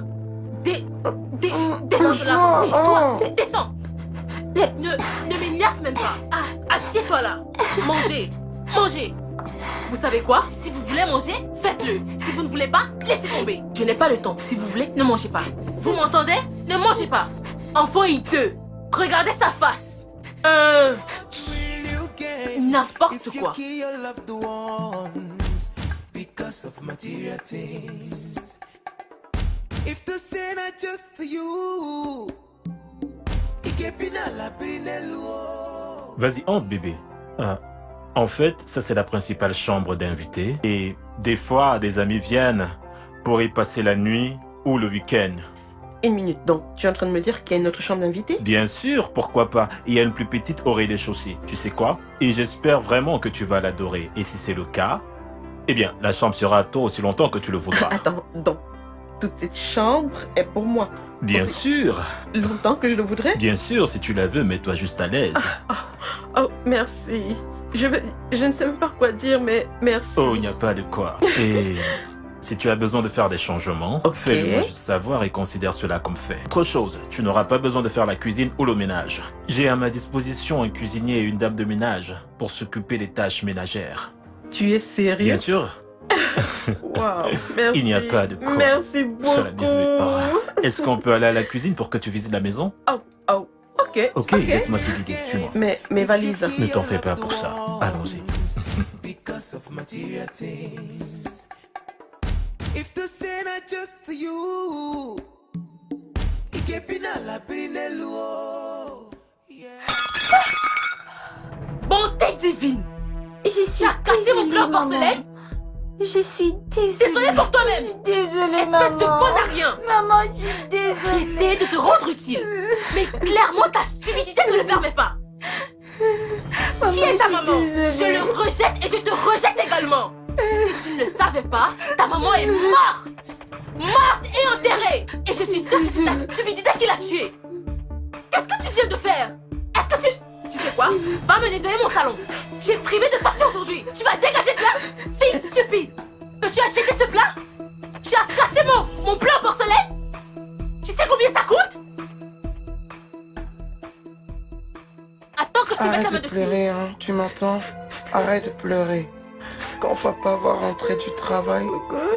Descends de là. Toi, descends. Ne m'énerve même pas. Ah, assieds-toi là. Mangez. Vous savez quoi? Si vous voulez manger, faites-le. Si vous ne voulez pas, laissez tomber. Je n'ai pas le temps. Si vous voulez, ne mangez pas. Vous m'entendez? Ne mangez pas. Enfant hideux. Regardez sa face. N'importe quoi. Vas-y, entre bébé. En fait, ça c'est la principale chambre d'invités. Et des fois, des amis viennent pour y passer la nuit ou le week-end. Une minute, donc tu es en train de me dire qu'il y a une autre chambre d'invités? Bien sûr, pourquoi pas. Il y a une plus petite au rez-de-chaussée. Tu sais quoi? Et j'espère vraiment que tu vas l'adorer. Et si c'est le cas, eh bien, la chambre sera à toi aussi longtemps que tu le voudras. Attends, donc, toute cette chambre est pour moi? Bien sûr. Longtemps que je le voudrais? Bien sûr, si tu la veux, mets-toi juste à l'aise. Oh, merci. Je ne sais même pas quoi dire, mais merci. Oh, il n'y a pas de quoi. Et si tu as besoin de faire des changements, fais-le-moi juste savoir et considère cela comme fait. Autre chose, tu n'auras pas besoin de faire la cuisine ou le ménage. J'ai à ma disposition un cuisinier et une dame de ménage pour s'occuper des tâches ménagères. Tu es sérieux? Bien sûr. Wow, merci. Il n'y a pas de quoi. Merci beaucoup. Est-ce qu'on peut aller à la cuisine pour que tu visites la maison? Oh, ok. Ok, laisse-moi te guider, suis-moi. Mes valises. Ne t'en fais pas pour ça. Allons-y. Bonté divine! Je suis Tu as cassé mon désolée, bloc maman. porcelaine? Je suis désolée. Désolée pour toi-même. Désolée, espèce maman. de con à rien. Maman, je suis désolée. J'essaie de te rendre utile. Mais clairement, ta stupidité ne le permet pas. Maman, qui est ta je suis maman? désolée. Je le rejette et je te rejette également. Si tu ne le savais pas, ta maman est morte. Morte et enterrée. Et je suis sûre que c'est ta stupidité qui l'a tuée. Qu'est-ce que tu viens de faire? Est-ce que tu... Tu sais quoi? Va me nettoyer mon salon. Je suis privée de sortir aujourd'hui. Tu vas dégager de là? Fille stupide. Peux-tu acheter ce plat? Tu as cassé mon plat en porcelaine? Tu sais combien ça coûte? Attends que je te mette la Arrête main de dessus. pleurer, hein. Tu m'entends? Arrête de pleurer. Quand papa va rentrer du travail,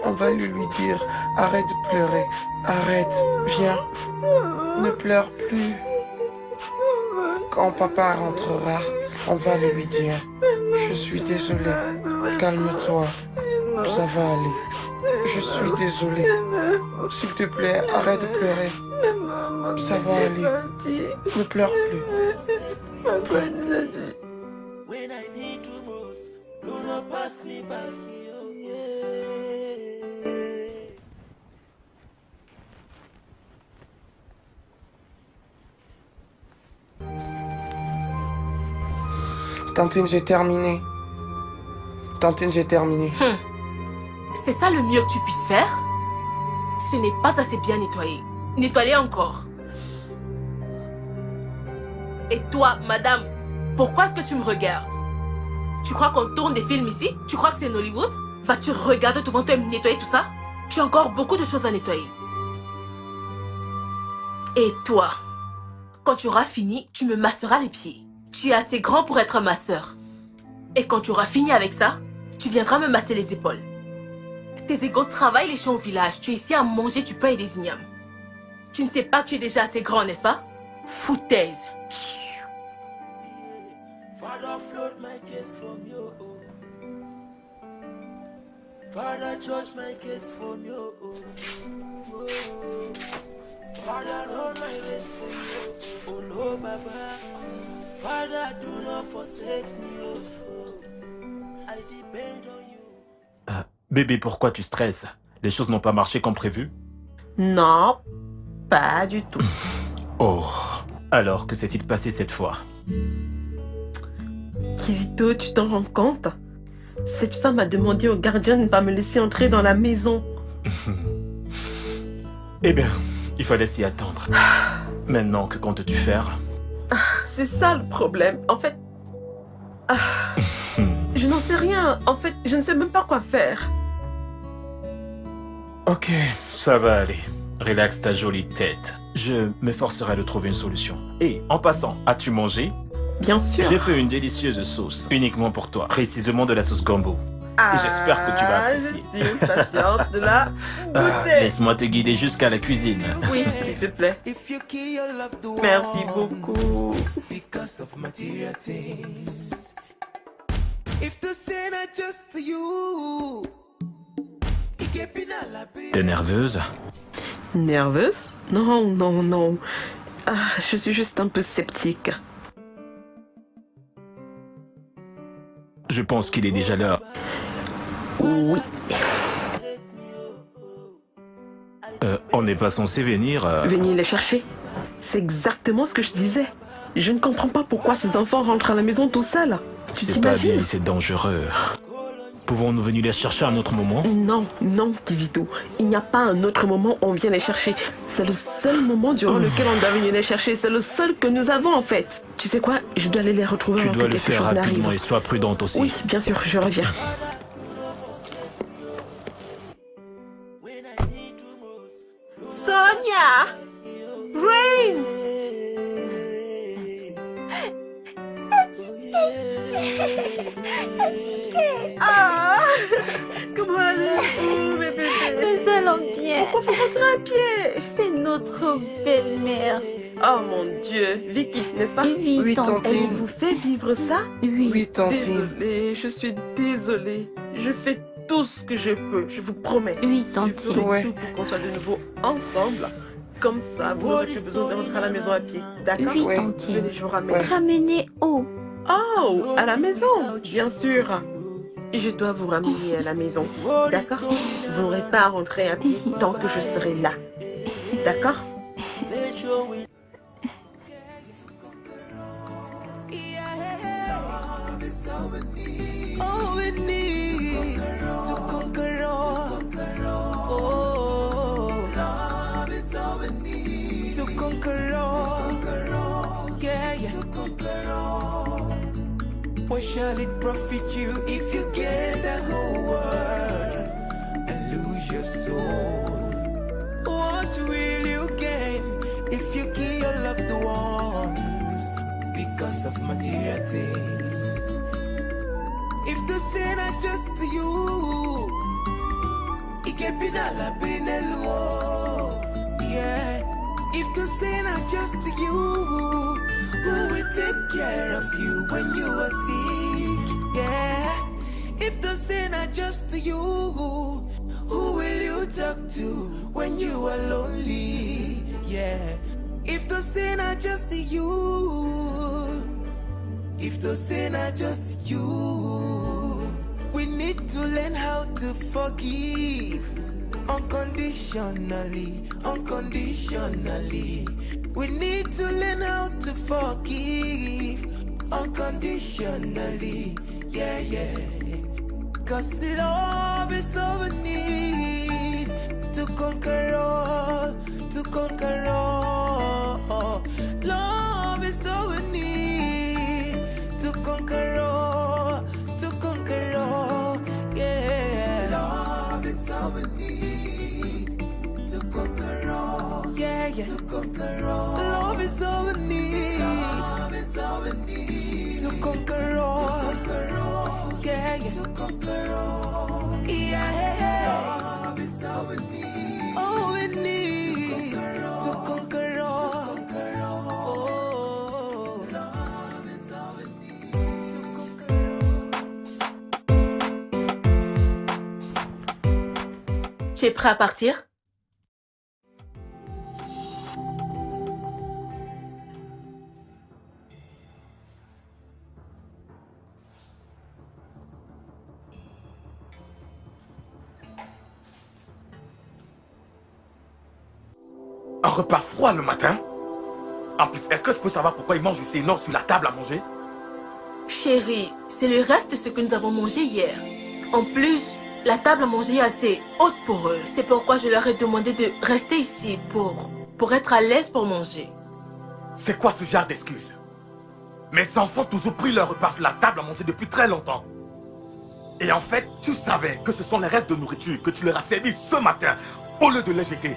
on va lui dire arrête de pleurer. Arrête, viens. Ne pleure plus. Quand papa rentrera, on va lui dire je suis désolé. Calme-toi. Ça va aller. Je suis désolé. S'il te plaît, arrête de pleurer. Ça va aller. Ne pleure plus. When I need you most, do not pass me by. Tantine, j'ai terminé. Tantine, j'ai terminé. C'est ça le mieux que tu puisses faire? Ce n'est pas assez bien nettoyé. Nettoyez encore. Et toi, madame, pourquoi est-ce que tu me regardes? Tu crois qu'on tourne des films ici? Tu crois que c'est Hollywood? Vas-tu regarder devant toi et me nettoyer tout ça? Tu as encore beaucoup de choses à nettoyer. Et toi, quand tu auras fini, tu me masseras les pieds. Tu es assez grand pour être ma sœur. Et quand tu auras fini avec ça, tu viendras me masser les épaules. Tes égaux travaillent les champs au village. Tu es ici à manger du pain et des ignames. Tu ne sais pas que tu es déjà assez grand, n'est-ce pas? Foutaise. Father, float my case from you. Father, judge my case from you. Father, hold my race from you. Oh no, Baba. Father, do not forsake me. I depend on you. Bébé, pourquoi tu stresses? Les choses n'ont pas marché comme prévu? Non, pas du tout. Oh, alors que s'est-il passé cette fois? Kizito, tu t'en rends compte? Cette femme a demandé au gardien de ne pas me laisser entrer dans la maison. Eh bien, il fallait s'y attendre. Maintenant, que comptes-tu faire? C'est ça le problème. En fait... je n'en sais rien. En fait, je ne sais même pas quoi faire. Ok, ça va aller. Relaxe ta jolie tête. Je m'efforcerai de trouver une solution. Et en passant, as-tu mangé? Bien sûr. J'ai fait une délicieuse sauce, uniquement pour toi. Précisément de la sauce gombo. Et j'espère que tu vas apprécier. Je suis impatiente de la goûter. Laisse-moi te guider jusqu'à la cuisine. Oui, s'il te plaît. Merci beaucoup. Because of material things. If to say not just to you. T'es nerveuse? Nerveuse? Non, non, non. Je suis juste un peu sceptique. Je pense qu'il est déjà l'heure. Oui. On n'est pas censé venir... Venir les chercher. C'est exactement ce que je disais. Je ne comprends pas pourquoi ces enfants rentrent à la maison tout seuls. Tu C'est pas bien, t'imagines? c'est dangereux. Pouvons-nous venir les chercher à un autre moment? Non, non, Kizito. Il n'y a pas un autre moment où on vient les chercher. C'est le seul moment durant lequel on doit venir les chercher. C'est le seul que nous avons en fait. Tu sais quoi? Je dois aller les retrouver Tu avant dois que le quelque faire chose rapidement n'arrive. et sois prudente aussi. Oui, bien sûr, je reviens. Sonia! Brains! Ah! Comment allez-vous, mes bébés? Nous allons bien. Pourquoi vous rentrez à pied? C'est notre belle-mère. Oh mon Dieu, Vicky, n'est-ce pas? Oui, On tantine. vous fait vivre ça? Oui. Tantine. Désolée, je suis désolée. Je fais tout ce que je peux, je vous promets. Oui, Je tantine. ferai tout pour qu'on soit de nouveau ensemble. Comme ça, vous n'aurez plus besoin de rentrer à la maison à pied. D'accord? Oui, tantine. Je vous ramène. Ramenez où? Oh, à la maison, bien sûr. je dois vous ramener à la maison. D'accord? Vous n'aurez pas à rentrer à pied tant que je serai là. D'accord? All we need to conquer all. Oh, love is all we need to conquer all. Yeah, yeah. To conquer all. What shall it profit you if you gain the whole world and lose your soul? What will you gain if you kill your loved ones because of material things? If the sin are just to you, it can be la pinelo. Yeah. If the sin are just to you, who will take care of you when you are sick? Yeah. If the sin are just to you, who will you talk to when you are lonely? Yeah. If the sin are just to you, if the sin are just you, we need to learn how to forgive unconditionally, unconditionally. We need to learn how to forgive unconditionally, yeah, yeah. Cause love is all we need to conquer all, to conquer all. Love is all we need to conquer all, yeah. Love is all we need to conquer all, yeah, yeah. To conquer all. Love is all we need. Love is all we need to conquer all, yeah, yeah. To conquer all, yeah. Love is all we need. All we need to conquer all, to conquer all. Love is all we need to conquer all. Tu es prêt à partir? Un repas froid le matin? En plus, est-ce que je peux savoir pourquoi ils mangent ces énormes sur la table à manger? Chérie, c'est le reste de ce que nous avons mangé hier. En plus, la table à manger est assez haute pour eux. C'est pourquoi je leur ai demandé de rester ici pour être à l'aise pour manger. C'est quoi ce genre d'excuses? Mes enfants ont toujours pris leur repas sur la table à manger depuis très longtemps. Et en fait, tu savais que ce sont les restes de nourriture que tu leur as servi ce matin au lieu de les jeter.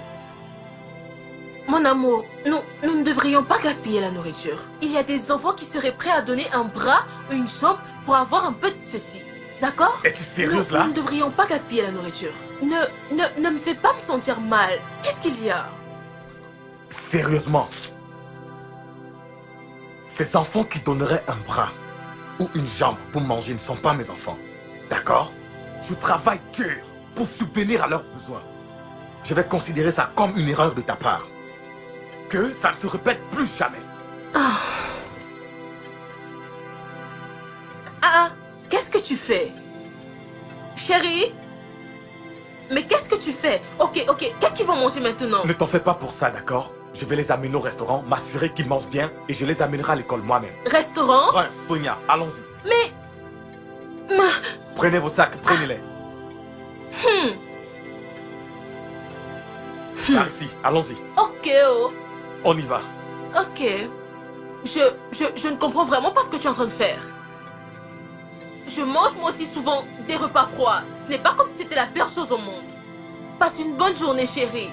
Mon amour, nous ne devrions pas gaspiller la nourriture. Il y a des enfants qui seraient prêts à donner un bras ou une jambe pour avoir un peu de ceci. D'accord? Es-tu sérieuse là? Nous ne devrions pas gaspiller la nourriture. Ne me fais pas me sentir mal. Qu'est-ce qu'il y a? Sérieusement. Ces enfants qui donneraient un bras ou une jambe pour manger ne sont pas mes enfants. D'accord? Je travaille dur pour subvenir à leurs besoins. Je vais considérer ça comme une erreur de ta part. Que ça ne se répète plus jamais. Qu'est-ce que tu fais? Chérie? Mais qu'est-ce que tu fais? Ok, qu'est-ce qu'ils vont manger maintenant? Ne t'en fais pas pour ça, d'accord? Je vais les amener au restaurant, m'assurer qu'ils mangent bien et je les amènerai à l'école moi-même. Restaurant? Ouais, Sonia, allons-y. Mais... Prenez vos sacs, prenez-les. Par ici, allons-y. Ok, On y va. Ok. Je ne comprends vraiment pas ce que tu es en train de faire. Je mange moi aussi souvent des repas froids. Ce n'est pas comme si c'était la pire chose au monde. Passe une bonne journée, chérie.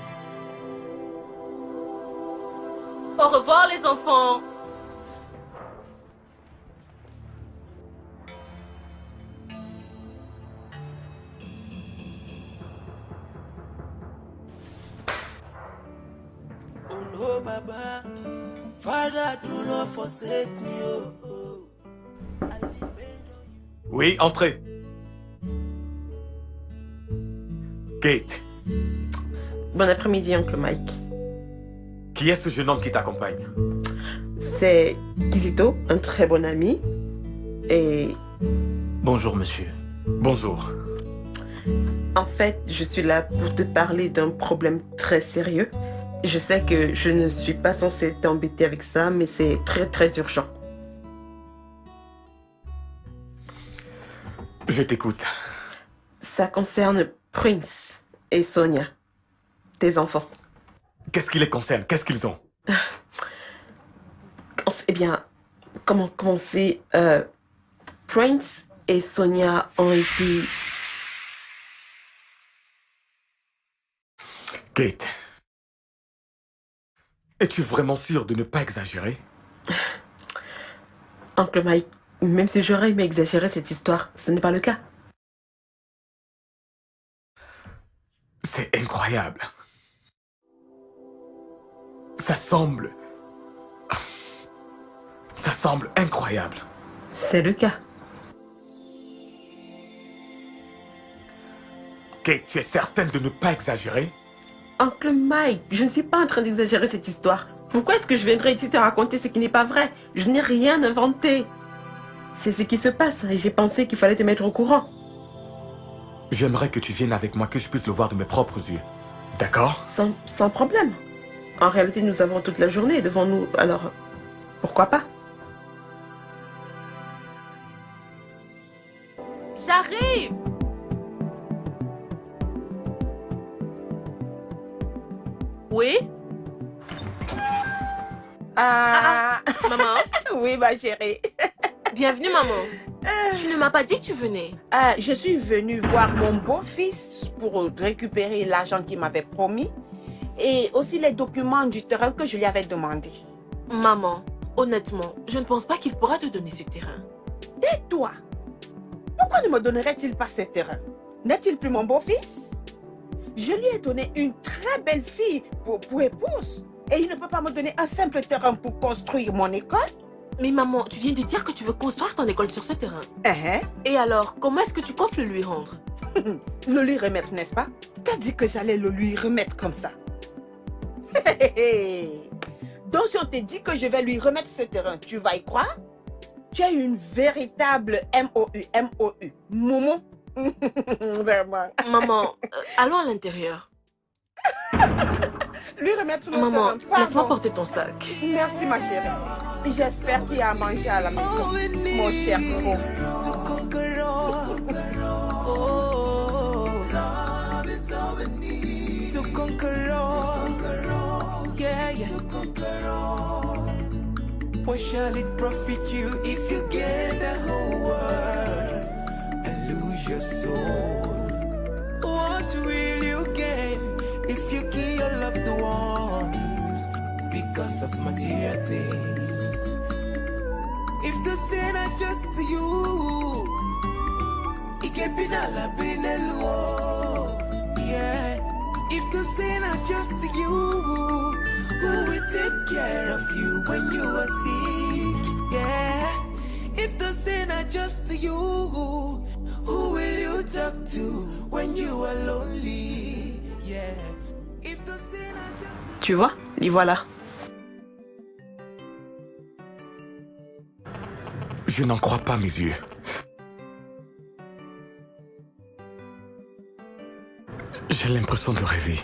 Au revoir, les enfants. Oh no, Baba, Father, do not forsake me. Oh. I depend on you. Oui, entrez. Kate. Bon après-midi, Oncle Mike. Qui est ce jeune homme qui t'accompagne? C'est Kizito, un très bon ami. Et... Bonjour, monsieur. Bonjour. En fait, je suis là pour te parler d'un problème très sérieux. Je sais que je ne suis pas censée t'embêter avec ça, mais c'est très très urgent. Je t'écoute. Ça concerne Prince et Sonia, tes enfants. Qu'est-ce qui les concerne? Qu'est-ce qu'ils ont? Eh bien, comment commencer? Prince et Sonia ont été... Kate, es-tu vraiment sûre de ne pas exagérer? Oncle Mike, même si j'aurais aimé exagérer cette histoire, ce n'est pas le cas. C'est incroyable. Ça semble incroyable. C'est le cas. Kate, tu es certaine de ne pas exagérer? Oncle Mike, je ne suis pas en train d'exagérer cette histoire. Pourquoi est-ce que je viendrais ici te raconter ce qui n'est pas vrai? Je n'ai rien inventé. C'est ce qui se passe et j'ai pensé qu'il fallait te mettre au courant. J'aimerais que tu viennes avec moi, que je puisse le voir de mes propres yeux. D'accord? Sans problème. En réalité, nous avons toute la journée devant nous, alors pourquoi pas? J'arrive! Oui? Maman? Oui, ma chérie. Bienvenue, maman. Tu ne m'as pas dit que tu venais. Je suis venue voir mon beau-fils pour récupérer l'argent qu'il m'avait promis et aussi les documents du terrain que je lui avais demandé. Maman, honnêtement, je ne pense pas qu'il pourra te donner ce terrain. Et toi? Pourquoi ne me donnerait-il pas ce terrain? N'est-il plus mon beau-fils? Je lui ai donné une très belle fille pour épouse. Et il ne peut pas me donner un simple terrain pour construire mon école? Mais maman, tu viens de dire que tu veux construire ton école sur ce terrain. Uh-huh. Et alors, comment est-ce que tu comptes le lui rendre? Le lui remettre, n'est-ce pas? T'as dit que j'allais le lui remettre comme ça. Donc si on te dit que je vais lui remettre ce terrain, tu vas y croire? Tu es une véritable MOU. Momo. Vraiment. Maman, allons à l'intérieur. Lui remettre mon Maman, terrain. laisse-moi porter ton sac. Merci ma chérie. J'espère qu'il y a à manger à la maison. Mon cher What shall it profit you if you get the whole world and lose your soul? What will you gain if you kill your loved ones because of material things? If the sin are just to you, it can be yeah. If the sin are just to you, who will take care of you when you are sick? Yeah. If the sin are just to you, who will you talk to when you are lonely? Yeah. If the sin are just... Tu vois, les voilà. Je n'en crois pas mes yeux. J'ai l'impression de rêver.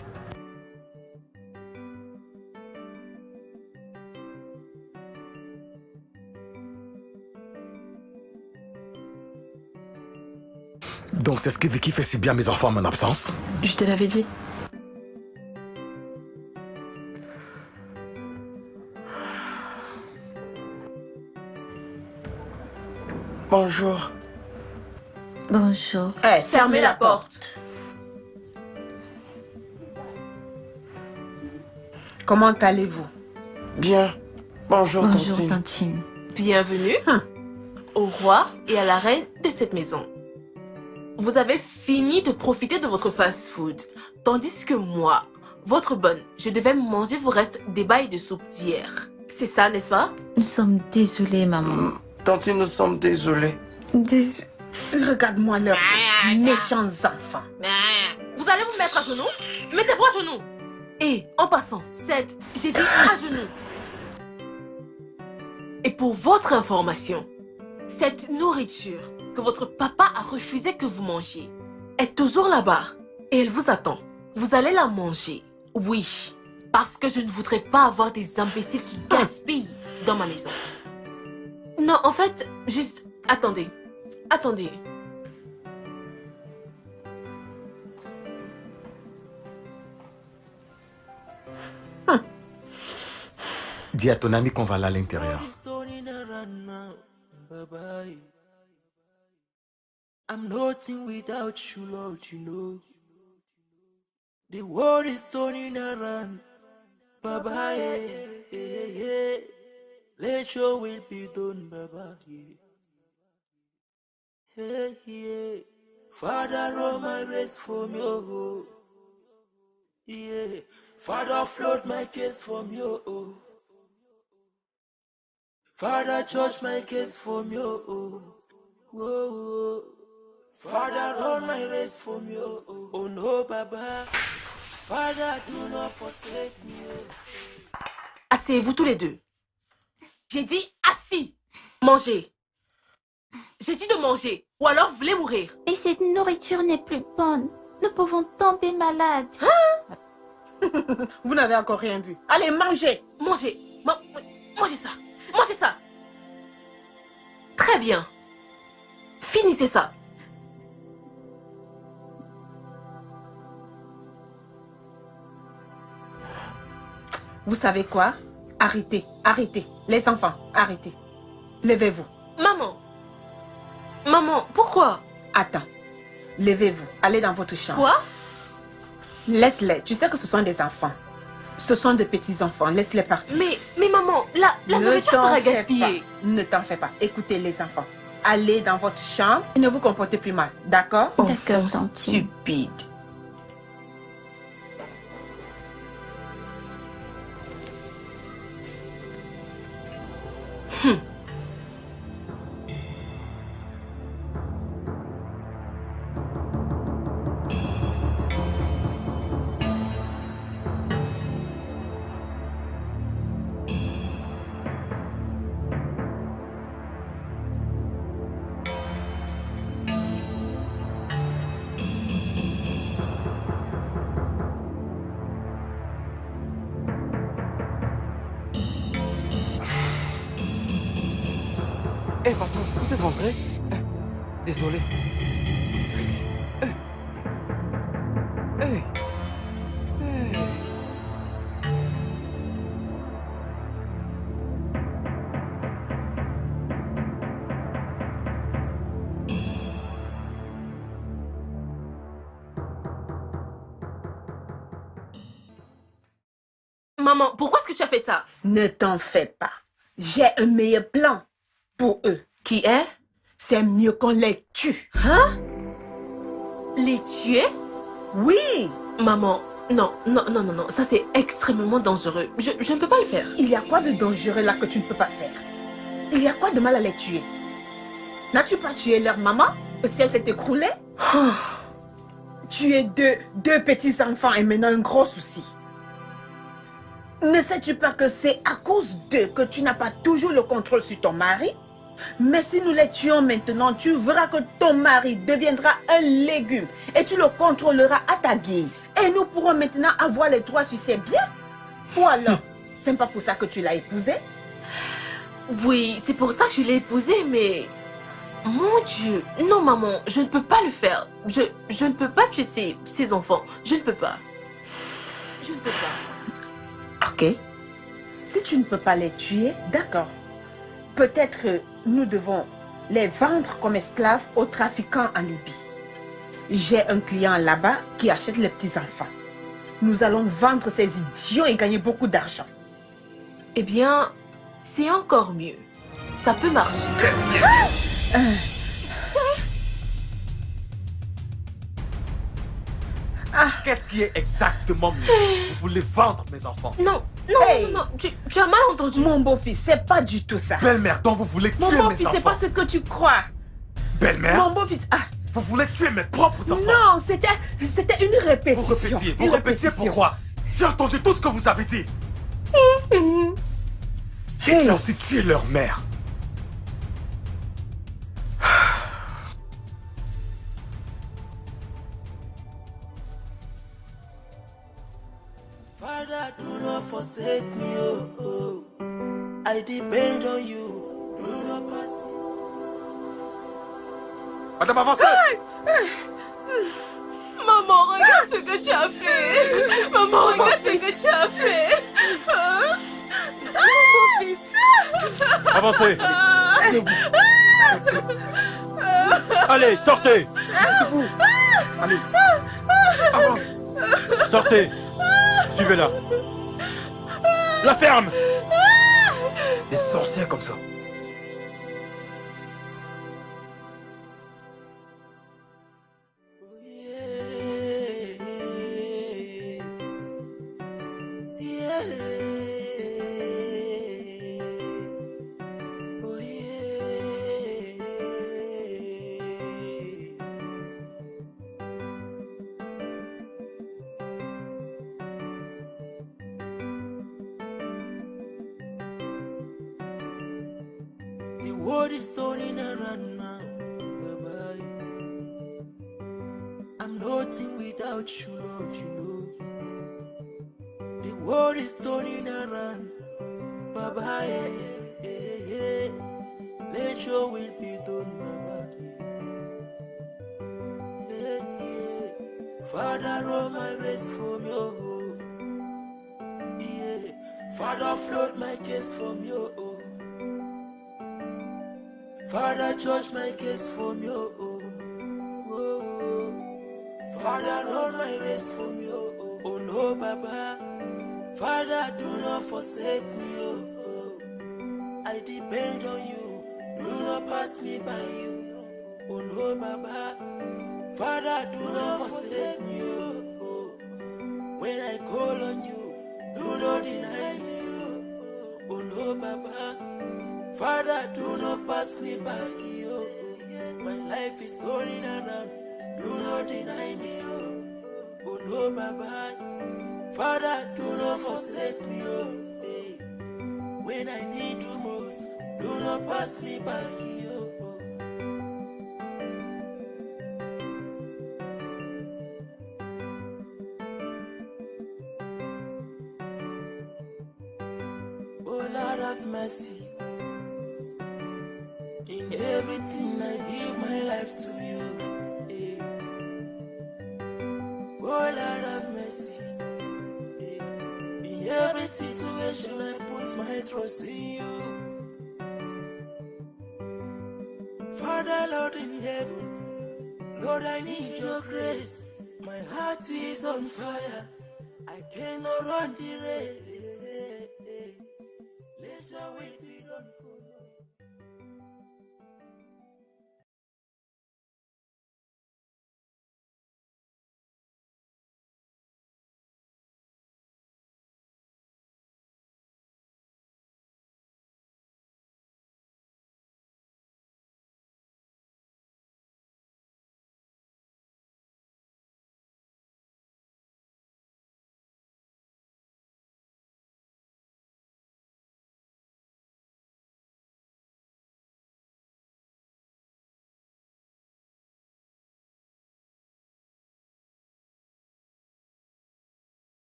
Donc c'est ce que Vicky fait si bien à mes enfants en mon absence? Je te l'avais dit. Bonjour. Bonjour. Fermez la porte. Comment allez-vous? Bien. Bonjour, Bonjour, Tantine. Tantine. Bienvenue au roi et à la reine de cette maison. Vous avez fini de profiter de votre fast-food, tandis que moi, votre bonne, je devais manger vos restes des bails de soupe d'hier. C'est ça, n'est-ce pas? Nous sommes désolés, maman. Tantine, nous sommes désolés. Regarde-moi leurs méchants enfants. Vous allez vous mettre à genoux? Mettez-vous à genoux. Et en passant, Seth, j'ai dit à genoux. Et pour votre information, Cette nourriture que votre papa a refusé que vous mangiez est toujours là-bas et elle vous attend. Vous allez la manger, oui, parce que je ne voudrais pas avoir des imbéciles qui gaspillent dans ma maison. Non, en fait, juste... Attendez. Dis à ton ami qu'on va aller à l'intérieur. I'm nothing without you, Lord, you know. The world is turning around. Baba, yeah. Let your will be done, Baba, yeah. Father, roll my race from you, yeah. Father, float my case from you, Father, judge my case from you, whoa. Father, run my race from you, oh no, Baba. Father, do not forsake me. Asseyez-vous tous les deux. J'ai dit assis. Mangez. J'ai dit de manger, ou alors vous voulez mourir. Mais cette nourriture n'est plus bonne. Nous pouvons tomber malades. Hein? Vous n'avez encore rien vu. Allez, mangez. Mangez. Mangez ça. Mangez ça. Très bien. Finissez ça. Vous savez quoi? Arrêtez. Les enfants, arrêtez. Levez-vous. Maman, pourquoi? Attends. Levez-vous. Allez dans votre chambre. Quoi? Laisse-les. Tu sais que ce sont des enfants. Ce sont de petits-enfants. Laisse-les partir. Mais maman, la nourriture sera gaspillée. Ne t'en fais pas. Écoutez les enfants. Allez dans votre chambre et ne vous comportez plus mal. D'accord? Enfant stupide. Eh, patron, vous êtes rentré? Désolé. Maman, pourquoi est-ce que tu as fait ça? Ne t'en fais pas. J'ai un meilleur plan pour eux. Qui est? C'est mieux qu'on les tue. Hein? Les tuer? Oui. Maman, non, ça c'est extrêmement dangereux. Je ne peux pas le faire. Il y a quoi de dangereux là que tu ne peux pas faire? Il y a quoi de mal à les tuer? N'as-tu pas tué leur maman si elle s'est écroulée? Tu es deux petits-enfants et maintenant un gros souci. Ne sais-tu pas que c'est à cause d'eux que tu n'as pas toujours le contrôle sur ton mari? Mais si nous les tuons maintenant, tu verras que ton mari deviendra un légume et tu le contrôleras à ta guise. Et nous pourrons maintenant avoir les droits sur ses biens. Ou alors, c'est pas pour ça que tu l'as épousé? Oui, c'est pour ça que je l'ai épousé, mais... Mon Dieu, non maman, je ne peux pas le faire. Je ne peux pas tuer ces enfants. Je ne peux pas. Je ne peux pas. Ok. Si tu ne peux pas les tuer, d'accord. Peut-être nous devons les vendre comme esclaves aux trafiquants en Libye. J'ai un client là-bas qui achète les petits-enfants. Nous allons vendre ces idiots et gagner beaucoup d'argent. Eh bien, c'est encore mieux. Ça peut marcher. Qu'est-ce qui est exactement mieux? Vous voulez vendre mes enfants? Non, tu as mal entendu. Mon beau-fils, c'est pas du tout ça. Belle-mère, donc vous voulez tuer mes enfants? Mon beau-fils, c'est pas ce que tu crois. Belle-mère? Mon beau-fils, vous voulez tuer mes propres enfants? Non, c'était une répétition. Vous répétiez pourquoi? J'ai entendu tout ce que vous avez dit. Et tu as aussi tué leur mère. forsake me, oh, oh. I depend on you. Do not pass. Madame, avancez! Maman, regarde ce que tu as fait. Maman, regarde ce que tu as fait. Mon fils. Avancez. Allez, sortez. Allez, avance. Sortez. Suivez-la. La ferme. Des sorcières comme ça. The world is turning around now, bye-bye. I'm nothing without you, Lord, you know. The world is turning around, bye-bye. Let your will be done, bye-bye. Father, roll my race from your home. Father, float my case from your home. Father, judge my case from your own. Oh, Father, run my race from your own. Oh no, Baba. Father, do not forsake me. Oh, I depend on you. Do not pass me by you. Oh no, Baba. Father, do not forsake me. Oh, when I call on you, do not deny me. Oh no, Baba. Father, do not pass me by, oh. My life is turning around, do not deny me, oh no, Baba. Father, do not forsake me, oh. When I need you most, do not pass me by, oh. Oh Lord have mercy. In everything I give my life to you. Oh Lord have mercy. In every situation I put my trust in you. Father, Lord in heaven, Lord, I need your grace. My heart is on fire. I cannot run the race. Let your will be done for me.